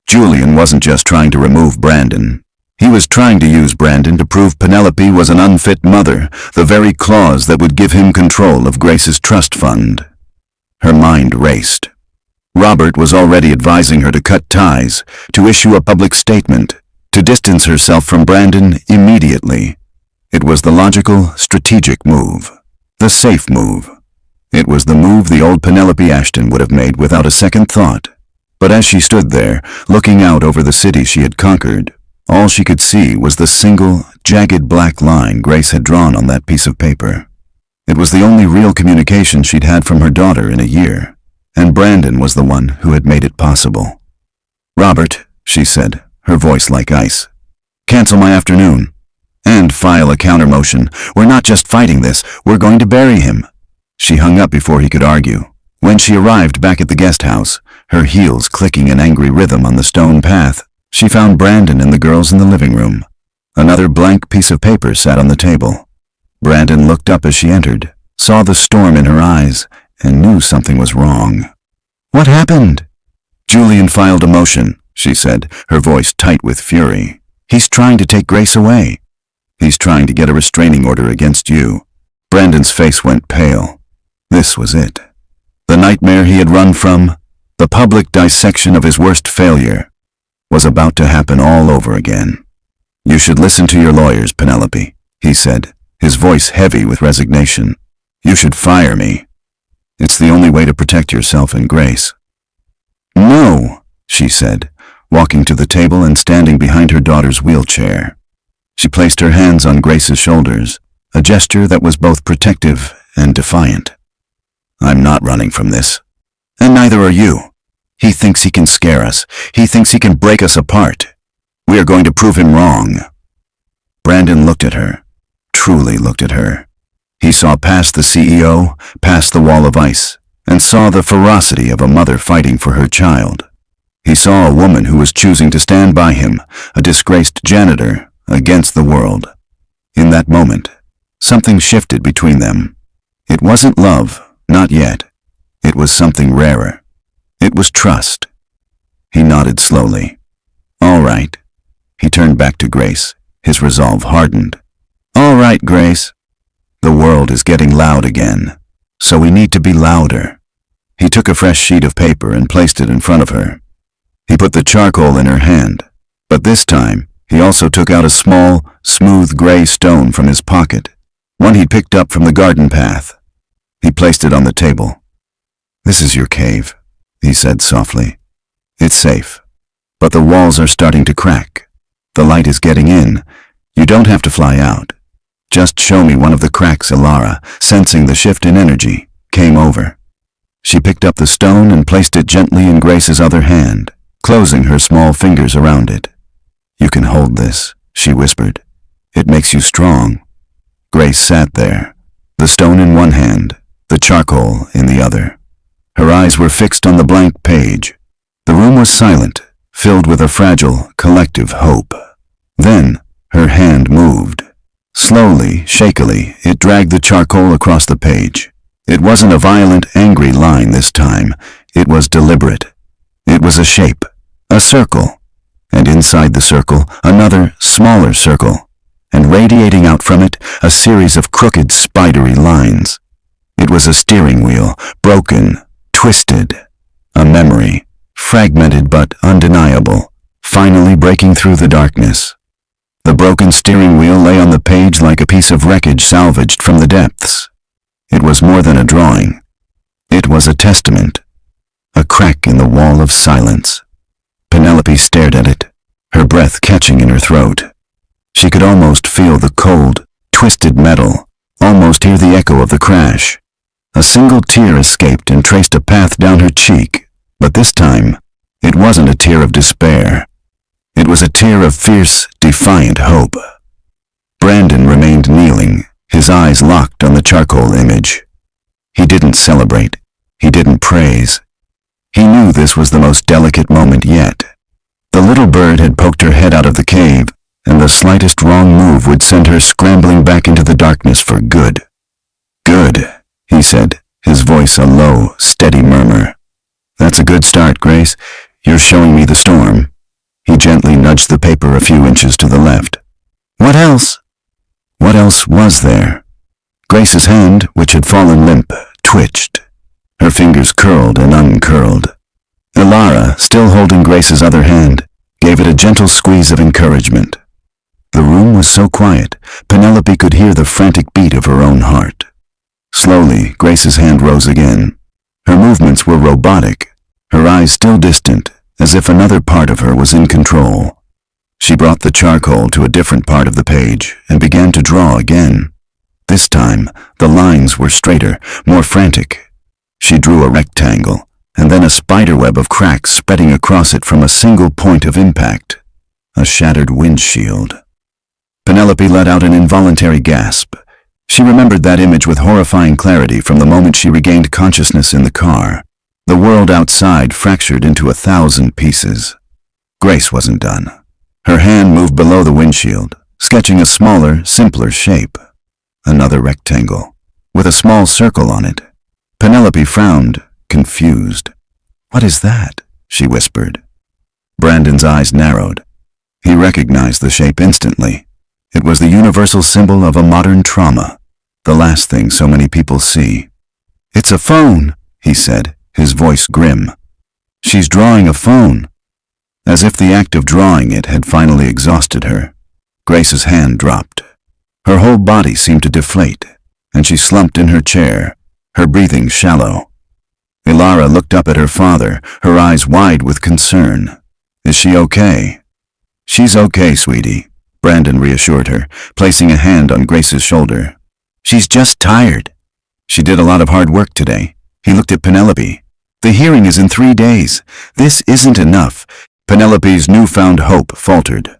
Julian wasn't just trying to remove Brandon. He was trying to use Brandon to prove Penelope was an unfit mother, the very clause that would give him control of Grace's trust fund. Her mind raced. Robert was already advising her to cut ties, to issue a public statement, to distance herself from Brandon immediately. It was the logical, strategic move. The safe move. It was the move the old Penelope Ashton would have made without a second thought. But as she stood there, looking out over the city she had conquered, all she could see was the single, jagged black line Grace had drawn on that piece of paper. It was the only real communication she'd had from her daughter in a year, and Brandon was the one who had made it possible. "Robert," she said, her voice like ice, "cancel my afternoon. And file a counter-motion. We're not just fighting this, we're going to bury him." She hung up before he could argue. When she arrived back at the guest house, her heels clicking in angry rhythm on the stone path, she found Brandon and the girls in the living room. Another blank piece of paper sat on the table. Brandon looked up as she entered, saw the storm in her eyes, and knew something was wrong. "What happened?" "Julian filed a motion," she said, her voice tight with fury. "He's trying to take Grace away. He's trying to get a restraining order against you." Brandon's face went pale. This was it. The nightmare he had run from, the public dissection of his worst failure, was about to happen all over again. "You should listen to your lawyers, Penelope," he said, his voice heavy with resignation. "You should fire me. It's the only way to protect yourself and Grace." "No," she said, walking to the table and standing behind her daughter's wheelchair. She placed her hands on Grace's shoulders, a gesture that was both protective and defiant. "I'm not running from this. And neither are you. He thinks he can scare us. He thinks he can break us apart. We are going to prove him wrong." Brandon looked at her, truly looked at her. He saw past the CEO, past the wall of ice, and saw the ferocity of a mother fighting for her child. He saw a woman who was choosing to stand by him, a disgraced janitor, against the world. In that moment, something shifted between them. It wasn't love, not yet. It was something rarer. It was trust. He nodded slowly. "All right." He turned back to Grace, his resolve hardened. "All right, Grace. The world is getting loud again, so we need to be louder." He took a fresh sheet of paper and placed it in front of her. He put the charcoal in her hand, but this time, he also took out a small, smooth gray stone from his pocket, one he'd picked up from the garden path. He placed it on the table. "This is your cave," he said softly. "It's safe, but the walls are starting to crack. The light is getting in. You don't have to fly out. Just show me one of the cracks." Ilara, sensing the shift in energy, came over. She picked up the stone and placed it gently in Grace's other hand, closing her small fingers around it. "You can hold this," she whispered. "It makes you strong." Grace sat there, the stone in one hand, the charcoal in the other. Her eyes were fixed on the blank page. The room was silent, filled with a fragile, collective hope. Then, her hand moved. Slowly, shakily, it dragged the charcoal across the page. It wasn't a violent, angry line this time. It was deliberate. It was a shape, a circle, and inside the circle, another, smaller circle, and radiating out from it, a series of crooked, spidery lines. It was a steering wheel, broken, twisted, a memory, fragmented but undeniable, finally breaking through the darkness. The broken steering wheel lay on the page like a piece of wreckage salvaged from the depths. It was more than a drawing. It was a testament, a crack in the wall of silence. Penelope stared at it, her breath catching in her throat. She could almost feel the cold, twisted metal, almost hear the echo of the crash. A single tear escaped and traced a path down her cheek, but this time, it wasn't a tear of despair. It was a tear of fierce, defiant hope. Brandon remained kneeling, his eyes locked on the charcoal image. He didn't celebrate. He didn't praise. He knew this was the most delicate moment yet. The little bird had poked her head out of the cave, and the slightest wrong move would send her scrambling back into the darkness for good. Good, he said, his voice a low, steady murmur. That's a good start, Grace. You're showing me the storm. He gently nudged the paper a few inches to the left. What else? What else was there? Grace's hand, which had fallen limp, twitched. Her fingers curled and uncurled. Ilara, still holding Grace's other hand, gave it a gentle squeeze of encouragement. The room was so quiet, Penelope could hear the frantic beat of her own heart. Slowly, Grace's hand rose again. Her movements were robotic, her eyes still distant, as if another part of her was in control. She brought the charcoal to a different part of the page and began to draw again. This time, the lines were straighter, more frantic. She drew a rectangle, and then a spiderweb of cracks spreading across it from a single point of impact. A shattered windshield. Penelope let out an involuntary gasp. She remembered that image with horrifying clarity from the moment she regained consciousness in the car. The world outside fractured into 1,000 pieces. Grace wasn't done. Her hand moved below the windshield, sketching a smaller, simpler shape. Another rectangle, with a small circle on it. Penelope frowned, confused. What is that? She whispered. Brandon's eyes narrowed. He recognized the shape instantly. It was the universal symbol of a modern trauma, the last thing so many people see. It's a phone, he said, his voice grim. She's drawing a phone. As if the act of drawing it had finally exhausted her, Grace's hand dropped. Her whole body seemed to deflate, and she slumped in her chair, her breathing shallow. Ilara looked up at her father, her eyes wide with concern. Is she okay? She's okay, sweetie, Brandon reassured her, placing a hand on Grace's shoulder. She's just tired. She did a lot of hard work today. He looked at Penelope. The hearing is in 3 days. This isn't enough. Penelope's newfound hope faltered.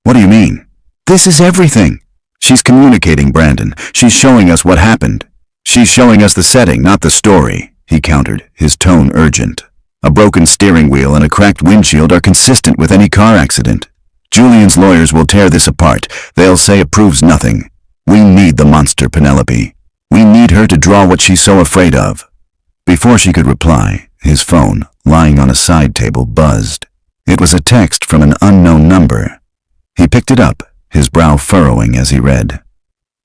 What do you mean? This is everything. She's communicating, Brandon. She's showing us what happened. She's showing us the setting, not the story, he countered, his tone urgent. A broken steering wheel and a cracked windshield are consistent with any car accident. Julian's lawyers will tear this apart. They'll say it proves nothing. We need the monster, Penelope. We need her to draw what she's so afraid of. Before she could reply, his phone, lying on a side table, buzzed. It was a text from an unknown number. He picked it up, his brow furrowing as he read.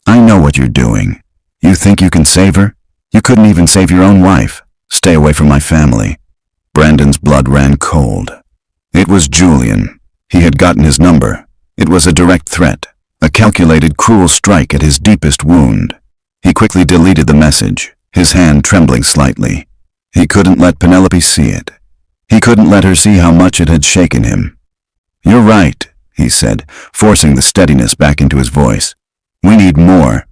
I know what you're doing. You think you can save her? You couldn't even save your own wife. Stay away from my family. Brandon's blood ran cold. It was Julian. He had gotten his number. It was a direct threat, a calculated, cruel strike at his deepest wound. He quickly deleted the message, his hand trembling slightly. He couldn't let Penelope see it. He couldn't let her see how much it had shaken him. You're right, he said, forcing the steadiness back into his voice. We need more,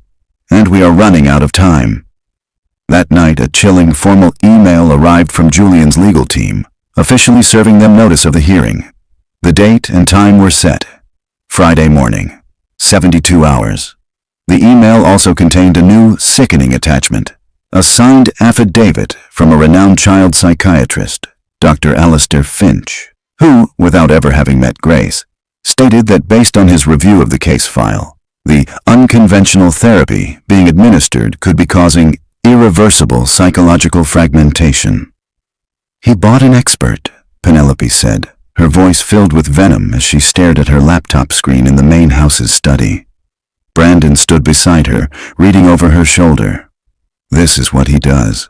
and we are running out of time. That night, a chilling formal email arrived from Julian's legal team, officially serving them notice of the hearing. The date and time were set. Friday morning, 72 hours. The email also contained a new, sickening attachment, a signed affidavit from a renowned child psychiatrist, Dr. Alistair Finch, who, without ever having met Grace, stated that based on his review of the case file, the unconventional therapy being administered could be causing irreversible psychological fragmentation. He bought an expert, Penelope said, her voice filled with venom as she stared at her laptop screen in the main house's study. Brandon stood beside her, reading over her shoulder. This is what he does.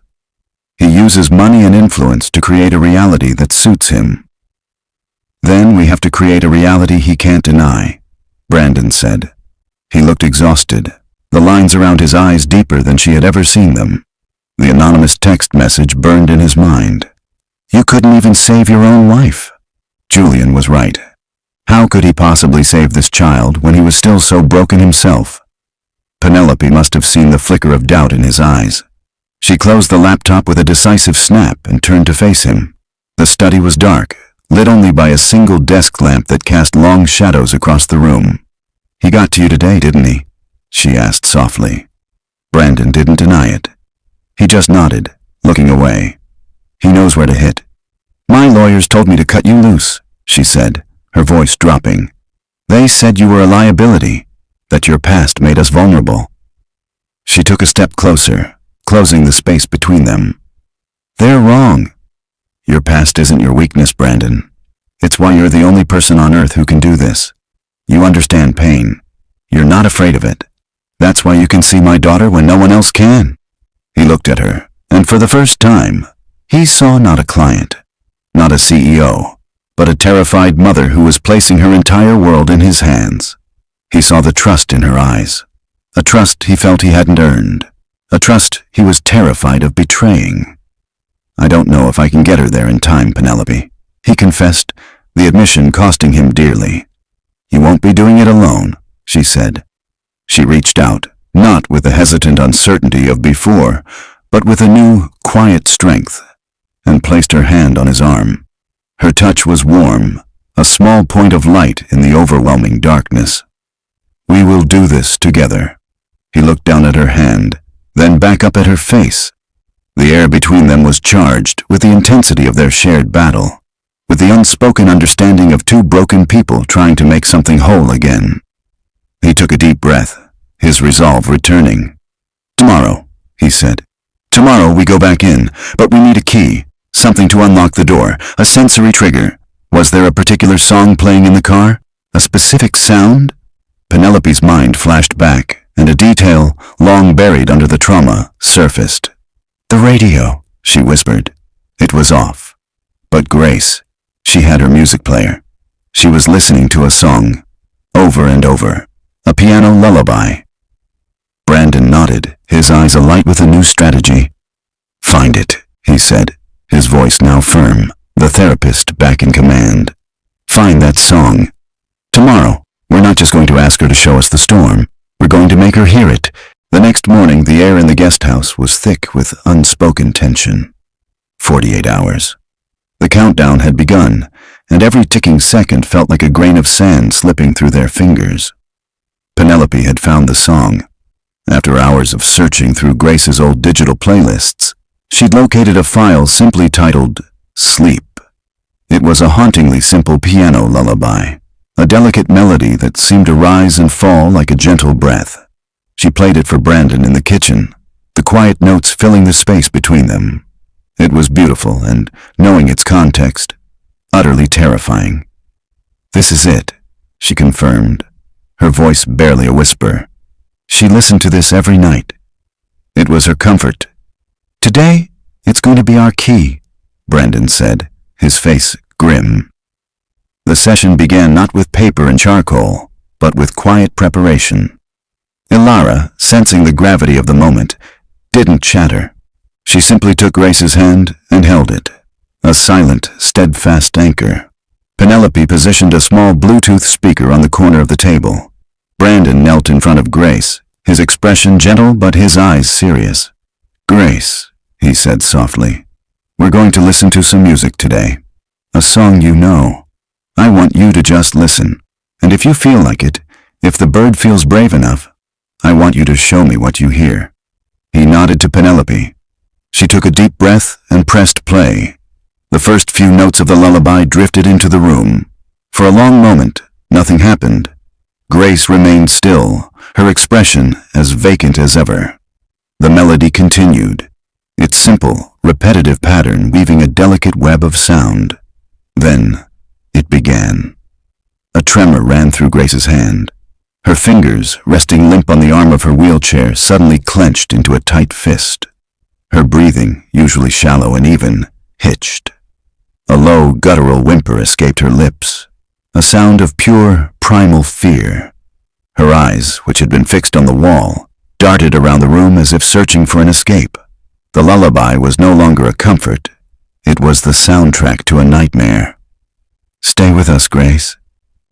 He uses money and influence to create a reality that suits him. Then we have to create a reality he can't deny, Brandon said. He looked exhausted, the lines around his eyes deeper than she had ever seen them. The anonymous text message burned in his mind. You couldn't even save your own wife. Julian was right. How could he possibly save this child when he was still so broken himself? Penelope must have seen the flicker of doubt in his eyes. She closed the laptop with a decisive snap and turned to face him. The study was dark, lit only by a single desk lamp that cast long shadows across the room. He got to you today, didn't he? She asked softly. Brandon didn't deny it. He just nodded, looking away. He knows where to hit. My lawyers told me to cut you loose, she said, her voice dropping. They said you were a liability, that your past made us vulnerable. She took a step closer, closing the space between them. They're wrong. Your past isn't your weakness, Brandon. It's why you're the only person on earth who can do this. You understand pain. You're not afraid of it. That's why you can see my daughter when no one else can. He looked at her, and for the first time, he saw not a client, not a CEO, but a terrified mother who was placing her entire world in his hands. He saw the trust in her eyes, a trust he felt he hadn't earned, a trust he was terrified of betraying. I don't know if I can get her there in time, Penelope, he confessed, the admission costing him dearly. You won't be doing it alone, she said. She reached out, not with the hesitant uncertainty of before, but with a new, quiet strength, and placed her hand on his arm. Her touch was warm, a small point of light in the overwhelming darkness. We will do this together. He looked down at her hand, then back up at her face. The air between them was charged with the intensity of their shared battle, with the unspoken understanding of two broken people trying to make something whole again. He took a deep breath, his resolve returning. Tomorrow, he said. Tomorrow we go back in, but we need a key, something to unlock the door, a sensory trigger. Was there a particular song playing in the car? A specific sound? Penelope's mind flashed back, and a detail, long buried under the trauma, surfaced. The radio, she whispered. It was off. But Grace, she had her music player. She was listening to a song, over and over, a piano lullaby. Brandon nodded, his eyes alight with a new strategy. Find it, he said, his voice now firm, the therapist back in command. Find that song. Tomorrow, we're not just going to ask her to show us the storm. We're going to make her hear it. The next morning, the air in the guest house was thick with unspoken tension. 48 hours. The countdown had begun, and every ticking second felt like a grain of sand slipping through their fingers. Penelope had found the song. After hours of searching through Grace's old digital playlists, she'd located a file simply titled Sleep. It was a hauntingly simple piano lullaby, a delicate melody that seemed to rise and fall like a gentle breath. She played it for Brandon in the kitchen, the quiet notes filling the space between them. It was beautiful and, knowing its context, utterly terrifying. This is it, she confirmed, her voice barely a whisper. She listened to this every night. It was her comfort. Today, it's going to be our key, Brandon said, his face grim. The session began not with paper and charcoal, but with quiet preparation. Ilara, sensing the gravity of the moment, didn't chatter. She simply took Grace's hand and held it, a silent, steadfast anchor. Penelope positioned a small Bluetooth speaker on the corner of the table. Brandon knelt in front of Grace, his expression gentle but his eyes serious. Grace, he said softly, we're going to listen to some music today. A song you know. I want you to just listen, and if you feel like it, if the bird feels brave enough, I want you to show me what you hear. He nodded to Penelope. She took a deep breath and pressed play. The first few notes of the lullaby drifted into the room. For a long moment, nothing happened. Grace remained still, her expression as vacant as ever. The melody continued, its simple, repetitive pattern weaving a delicate web of sound. Then, it began. A tremor ran through Grace's hand. Her fingers, resting limp on the arm of her wheelchair, suddenly clenched into a tight fist. Her breathing, usually shallow and even, hitched. A low, guttural whimper escaped her lips, a sound of pure, primal fear. Her eyes, which had been fixed on the wall, darted around the room as if searching for an escape. The lullaby was no longer a comfort. It was the soundtrack to a nightmare. Stay with us, Grace,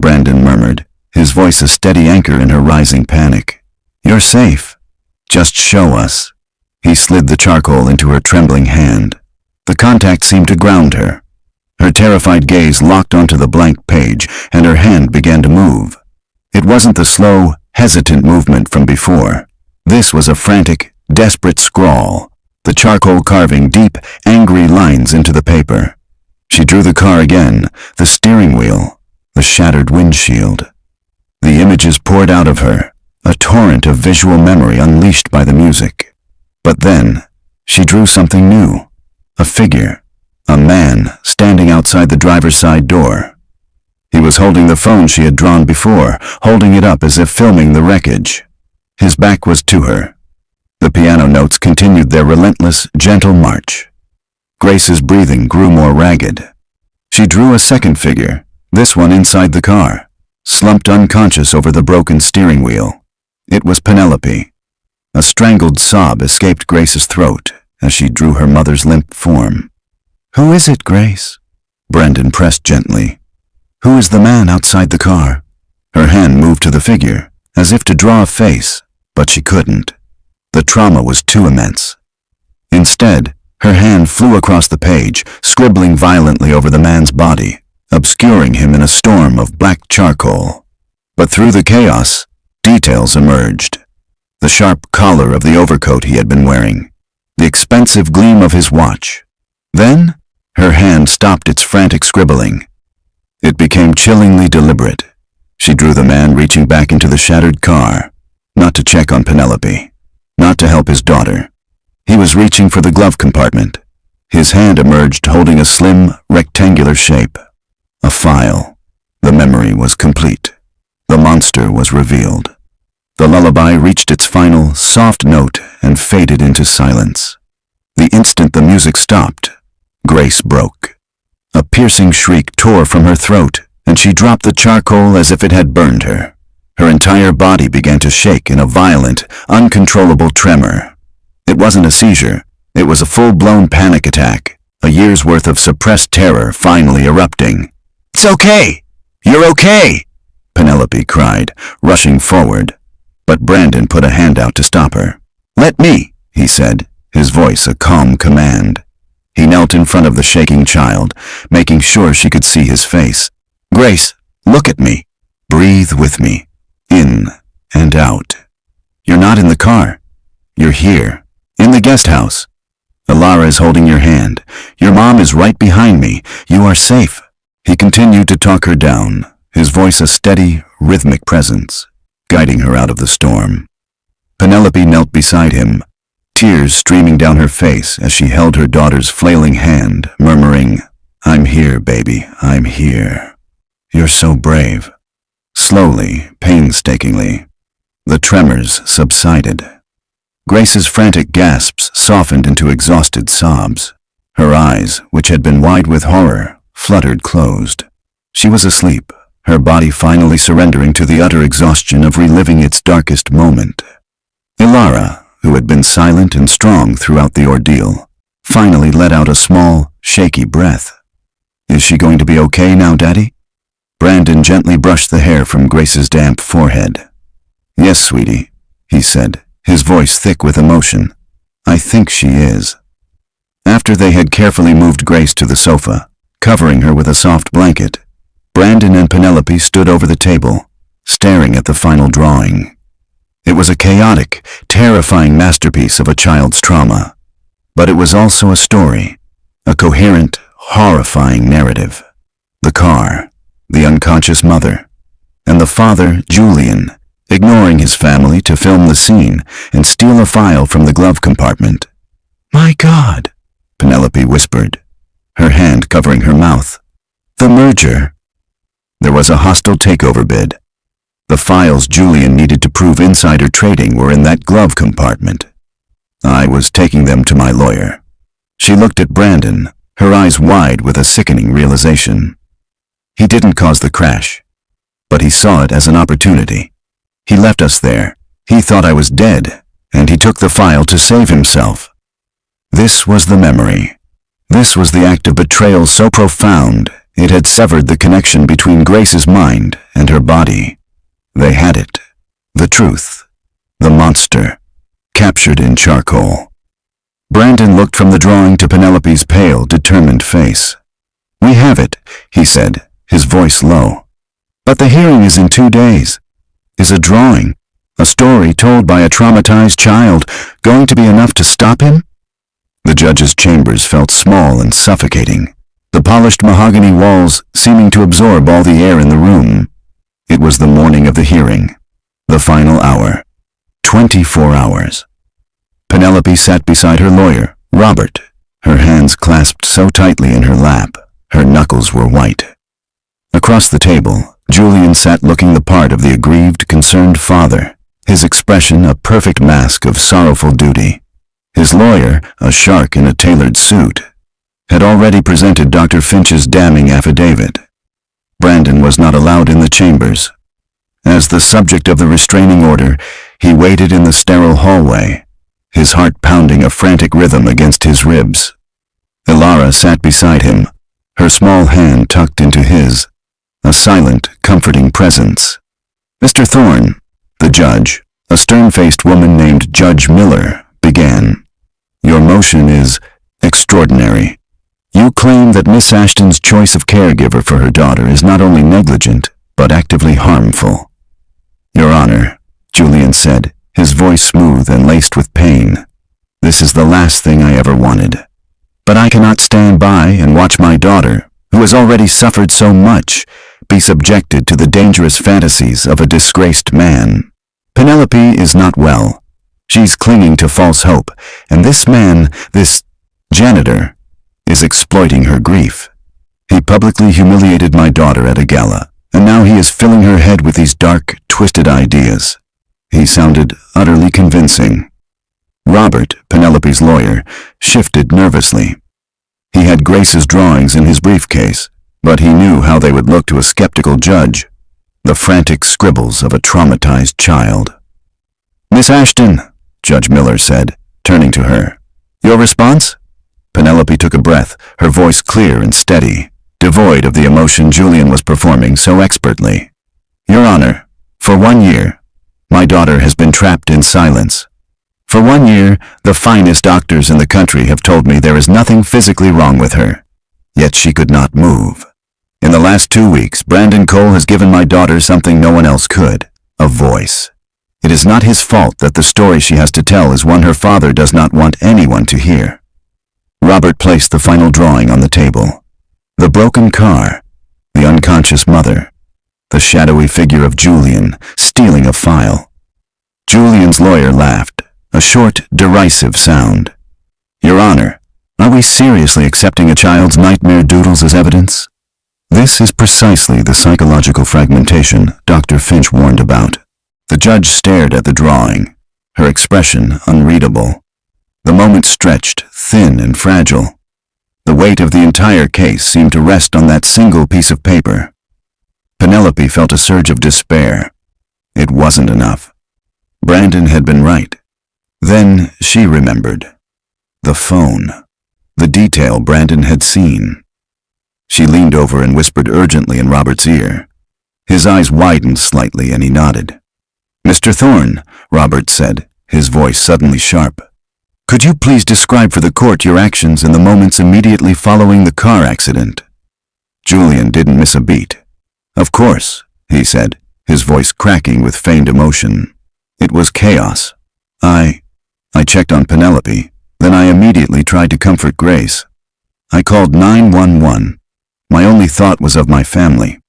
Brandon murmured, his voice a steady anchor in her rising panic. You're safe. Just show us. He slid the charcoal into her trembling hand. The contact seemed to ground her. Her terrified gaze locked onto the blank page, and her hand began to move. It wasn't the slow, hesitant movement from before. This was a frantic, desperate scrawl, the charcoal carving deep, angry lines into the paper. She drew the car again, the steering wheel, the shattered windshield. The images poured out of her, a torrent of visual memory unleashed by the music. But then, she drew something new. A figure, a man standing outside the driver's side door. He was holding the phone she had drawn before, holding it up as if filming the wreckage. His back was to her. The piano notes continued their relentless, gentle march. Grace's breathing grew more ragged. She drew a second figure, this one inside the car, slumped unconscious over the broken steering wheel. It was Penelope. A strangled sob escaped Grace's throat as she drew her mother's limp form. "Who is it, Grace?" Brandon pressed gently. "Who is the man outside the car?" Her hand moved to the figure, as if to draw a face, but she couldn't. The trauma was too immense. Instead, her hand flew across the page, scribbling violently over the man's body, obscuring him in a storm of black charcoal. But through the chaos, details emerged. The sharp collar of the overcoat he had been wearing, the expensive gleam of his watch. Then, her hand stopped its frantic scribbling. It became chillingly deliberate. She drew the man reaching back into the shattered car, not to check on Penelope, not to help his daughter. He was reaching for the glove compartment. His hand emerged holding a slim, rectangular shape. A file. The memory was complete. The monster was revealed. The lullaby reached its final, soft note and faded into silence. The instant the music stopped, Grace broke. A piercing shriek tore from her throat, and she dropped the charcoal as if it had burned her. Her entire body began to shake in a violent, uncontrollable tremor. It wasn't a seizure. It was a full-blown panic attack, a year's worth of suppressed terror finally erupting. "It's okay! You're okay!" Penelope cried, rushing forward. But Brandon put a hand out to stop her. "Let me," he said, his voice a calm command. He knelt in front of the shaking child, making sure she could see his face. "Grace, look at me. Breathe with me. In and out. You're not in the car. You're here, in the guest house. Alara is holding your hand. Your mom is right behind me. You are safe." He continued to talk her down, his voice a steady, rhythmic presence, guiding her out of the storm. Penelope knelt beside him, tears streaming down her face as she held her daughter's flailing hand, murmuring, "I'm here, baby, I'm here. You're so brave." Slowly, painstakingly, the tremors subsided. Grace's frantic gasps softened into exhausted sobs. Her eyes, which had been wide with horror, fluttered closed. She was asleep, her body finally surrendering to the utter exhaustion of reliving its darkest moment. Ilara, who had been silent and strong throughout the ordeal, finally let out a small, shaky breath. "Is she going to be okay now, Daddy?" Brandon gently brushed the hair from Grace's damp forehead. "Yes, sweetie," he said, his voice thick with emotion. "I think she is." After they had carefully moved Grace to the sofa, covering her with a soft blanket, Brandon and Penelope stood over the table, staring at the final drawing. It was a chaotic, terrifying masterpiece of a child's trauma, but it was also a story, a coherent, horrifying narrative. The car, the unconscious mother, and the father, Julian, ignoring his family to film the scene and steal a file from the glove compartment. "My God," Penelope whispered, her hand covering her mouth. "The merger." There was a hostile takeover bid. The files Julian needed to prove insider trading were in that glove compartment. I was taking them to my lawyer. She looked at Brandon, her eyes wide with a sickening realization. He didn't cause the crash, but he saw it as an opportunity. He left us there. He thought I was dead, and he took the file to save himself. This was the memory. This was the act of betrayal so profound, it had severed the connection between Grace's mind and her body. They had it. The truth. The monster. Captured in charcoal. Brandon looked from the drawing to Penelope's pale, determined face. "We have it," he said, his voice low. "But the hearing is in 2 days. Is a drawing, a story told by a traumatized child, going to be enough to stop him?" The judge's chambers felt small and suffocating, the polished mahogany walls seeming to absorb all the air in the room. It was the morning of the hearing. The final hour. 24 hours. Penelope sat beside her lawyer, Robert, her hands clasped so tightly in her lap, her knuckles were white. Across the table, Julian sat looking the part of the aggrieved, concerned father, his expression a perfect mask of sorrowful duty. His lawyer, a shark in a tailored suit, had already presented Dr. Finch's damning affidavit. Brandon was not allowed in the chambers. As the subject of the restraining order, he waited in the sterile hallway, his heart pounding a frantic rhythm against his ribs. Ilara sat beside him, her small hand tucked into his, a silent, comforting presence. Mr. Thorne, the judge, a stern-faced woman named Judge Miller, began. Your motion is extraordinary. You claim that Miss Ashton's choice of caregiver for her daughter is not only negligent, but actively harmful. Your Honor, Julian said, his voice smooth and laced with pain. This is the last thing I ever wanted. But I cannot stand by and watch my daughter, who has already suffered so much, be subjected to the dangerous fantasies of a disgraced man. Penelope is not well. She's clinging to false hope, and this man, this janitor, is exploiting her grief. He publicly humiliated my daughter at a gala, and now he is filling her head with these dark, twisted ideas. He sounded utterly convincing. Robert, Penelope's lawyer, shifted nervously. He had Grace's drawings in his briefcase, but he knew how they would look to a skeptical judge, the frantic scribbles of a traumatized child. Miss Ashton, Judge Miller said, turning to her. Your response? Penelope took a breath, her voice clear and steady, devoid of the emotion Julian was performing so expertly. Your Honor, for 1 year, my daughter has been trapped in silence. For 1 year, the finest doctors in the country have told me there is nothing physically wrong with her. Yet she could not move. In the last 2 weeks, Brandon Cole has given my daughter something no one else could, a voice. It is not his fault that the story she has to tell is one her father does not want anyone to hear. Robert placed the final drawing on the table. The broken car, the unconscious mother, the shadowy figure of Julian stealing a file. Julian's lawyer laughed, a short, derisive sound. Your Honor, are we seriously accepting a child's nightmare doodles as evidence? This is precisely the psychological fragmentation Dr. Finch warned about. The judge stared at the drawing, her expression unreadable. The moment stretched, thin and fragile. The weight of the entire case seemed to rest on that single piece of paper. Penelope felt a surge of despair. It wasn't enough. Brandon had been right. Then she remembered. The phone. The detail Brandon had seen. She leaned over and whispered urgently in Robert's ear. His eyes widened slightly and he nodded. Mr. Thorne, Robert said, his voice suddenly sharp. Could you please describe for the court your actions in the moments immediately following the car accident? Julian didn't miss a beat. Of course, he said, his voice cracking with feigned emotion. It was chaos. I checked on Penelope, then I immediately tried to comfort Grace. I called 911. My only thought was of my family.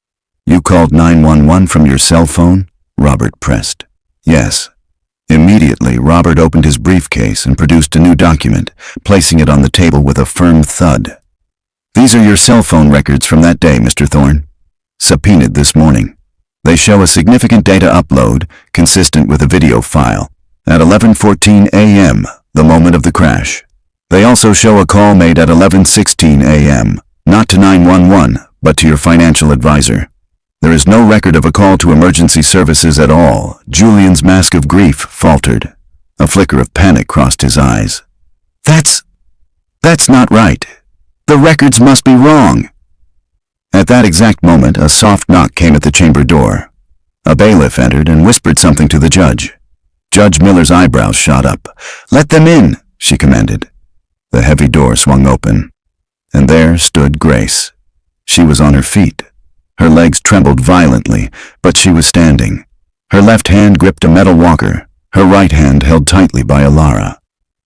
You called 911 from your cell phone? Robert pressed. Yes. Immediately, Robert opened his briefcase and produced a new document, placing it on the table with a firm thud. These are your cell phone records from that day, Mr. Thorne. Subpoenaed this morning. They show a significant data upload, consistent with a video file, at 11:14 a.m., the moment of the crash. They also show a call made at 11:16 a.m., not to 911, but to your financial advisor. There is no record of a call to emergency services at all. Julian's mask of grief faltered. A flicker of panic crossed his eyes. That's not right. The records must be wrong. At that exact moment, a soft knock came at the chamber door. A bailiff entered and whispered something to the judge. Judge Miller's eyebrows shot up. Let them in, she commanded. The heavy door swung open, and there stood Grace. She was on her feet. Her legs trembled violently, but she was standing. Her left hand gripped a metal walker, her right hand held tightly by Ilara.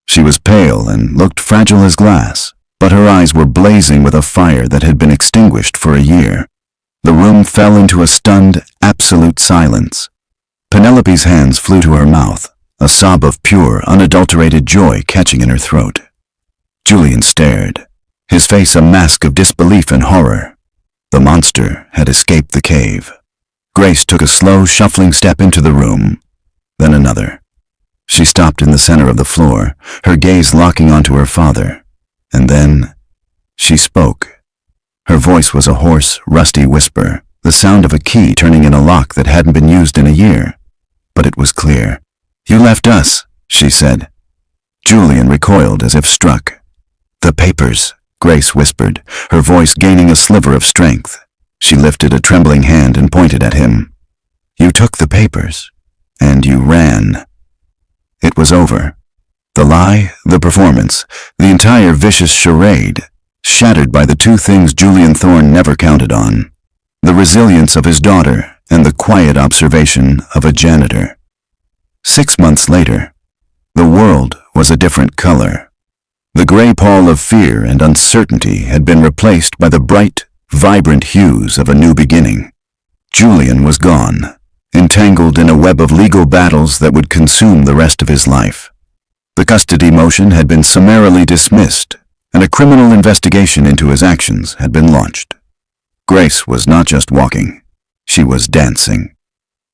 She was pale and looked fragile as glass, but her eyes were blazing with a fire that had been extinguished for a year. The room fell into a stunned, absolute silence. Penelope's hands flew to her mouth, a sob of pure, unadulterated joy catching in her throat. Julian stared, his face a mask of disbelief and horror. The monster had escaped the cave. Grace took a slow, shuffling step into the room, then another. She stopped in the center of the floor, her gaze locking onto her father, and then she spoke. Her voice was a hoarse, rusty whisper, the sound of a key turning in a lock that hadn't been used in a year. But it was clear. "You left us," she said. Julian recoiled as if struck. "The papers," Grace whispered, her voice gaining a sliver of strength. She lifted a trembling hand and pointed at him. "You took the papers, and you ran." It was over. The lie, the performance, the entire vicious charade, shattered by the two things Julian Thorne never counted on: the resilience of his daughter and the quiet observation of a janitor. 6 months later, the world was a different color. The gray pall of fear and uncertainty had been replaced by the bright, vibrant hues of a new beginning. Julian was gone, entangled in a web of legal battles that would consume the rest of his life. The custody motion had been summarily dismissed, and a criminal investigation into his actions had been launched. Grace was not just walking, she was dancing.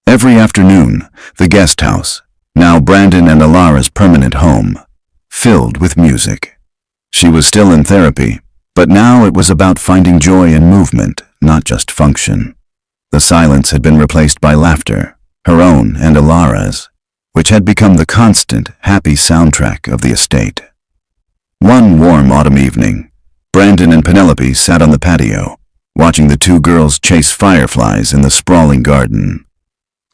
Every afternoon, the guest house, now Brandon and Alara's permanent home, filled with music. She was still in therapy, but now it was about finding joy in movement, not just function. The silence had been replaced by laughter, her own and Alara's, which had become the constant, happy soundtrack of the estate. One warm autumn evening, Brandon and Penelope sat on the patio, watching the two girls chase fireflies in the sprawling garden.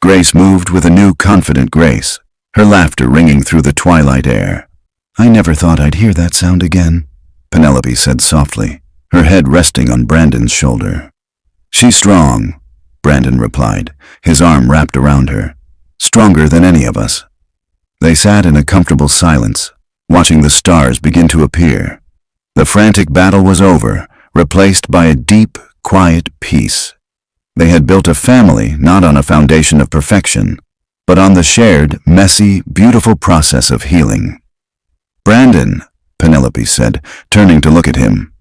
Grace moved with a new confident grace, her laughter ringing through the twilight air. "I never thought I'd hear that sound again," Penelope said softly, her head resting on Brandon's shoulder. "She's strong," Brandon replied, his arm wrapped around her. "Stronger than any of us." They sat in a comfortable silence, watching the stars begin to appear. The frantic battle was over, replaced by a deep, quiet peace. They had built a family not on a foundation of perfection, but on the shared, messy, beautiful process of healing. "Brandon," Penelope said, turning to look at him.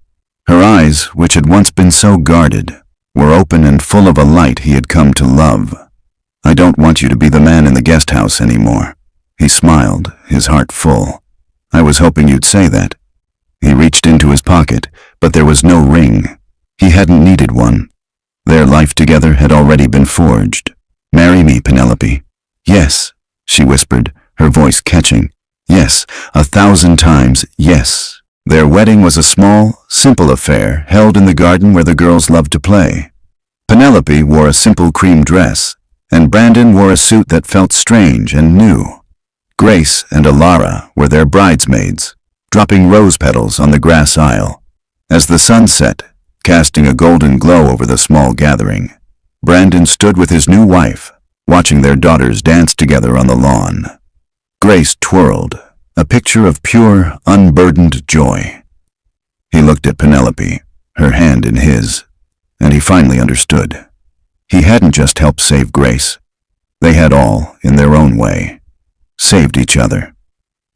Her eyes, which had once been so guarded, were open and full of a light he had come to love. "I don't want you to be the man in the guest house anymore." He smiled, his heart full. "I was hoping you'd say that." He reached into his pocket, but there was no ring. He hadn't needed one. Their life together had already been forged. "Marry me, Penelope." "Yes," she whispered, her voice catching. "Yes, 1,000 times, yes." Their wedding was a small, simple affair held in the garden where the girls loved to play. Penelope wore a simple cream dress, and Brandon wore a suit that felt strange and new. Grace and Alara were their bridesmaids, dropping rose petals on the grass aisle. As the sun set, casting a golden glow over the small gathering, Brandon stood with his new wife, watching their daughters dance together on the lawn. Grace twirled, a picture of pure, unburdened joy. He looked at Penelope, her hand in his, and he finally understood. He hadn't just helped save Grace. They had all, in their own way, saved each other.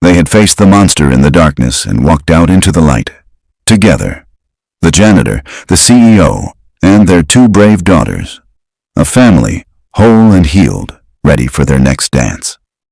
They had faced the monster in the darkness and walked out into the light, together. The janitor, the CEO, and their two brave daughters. A family, whole and healed, ready for their next dance.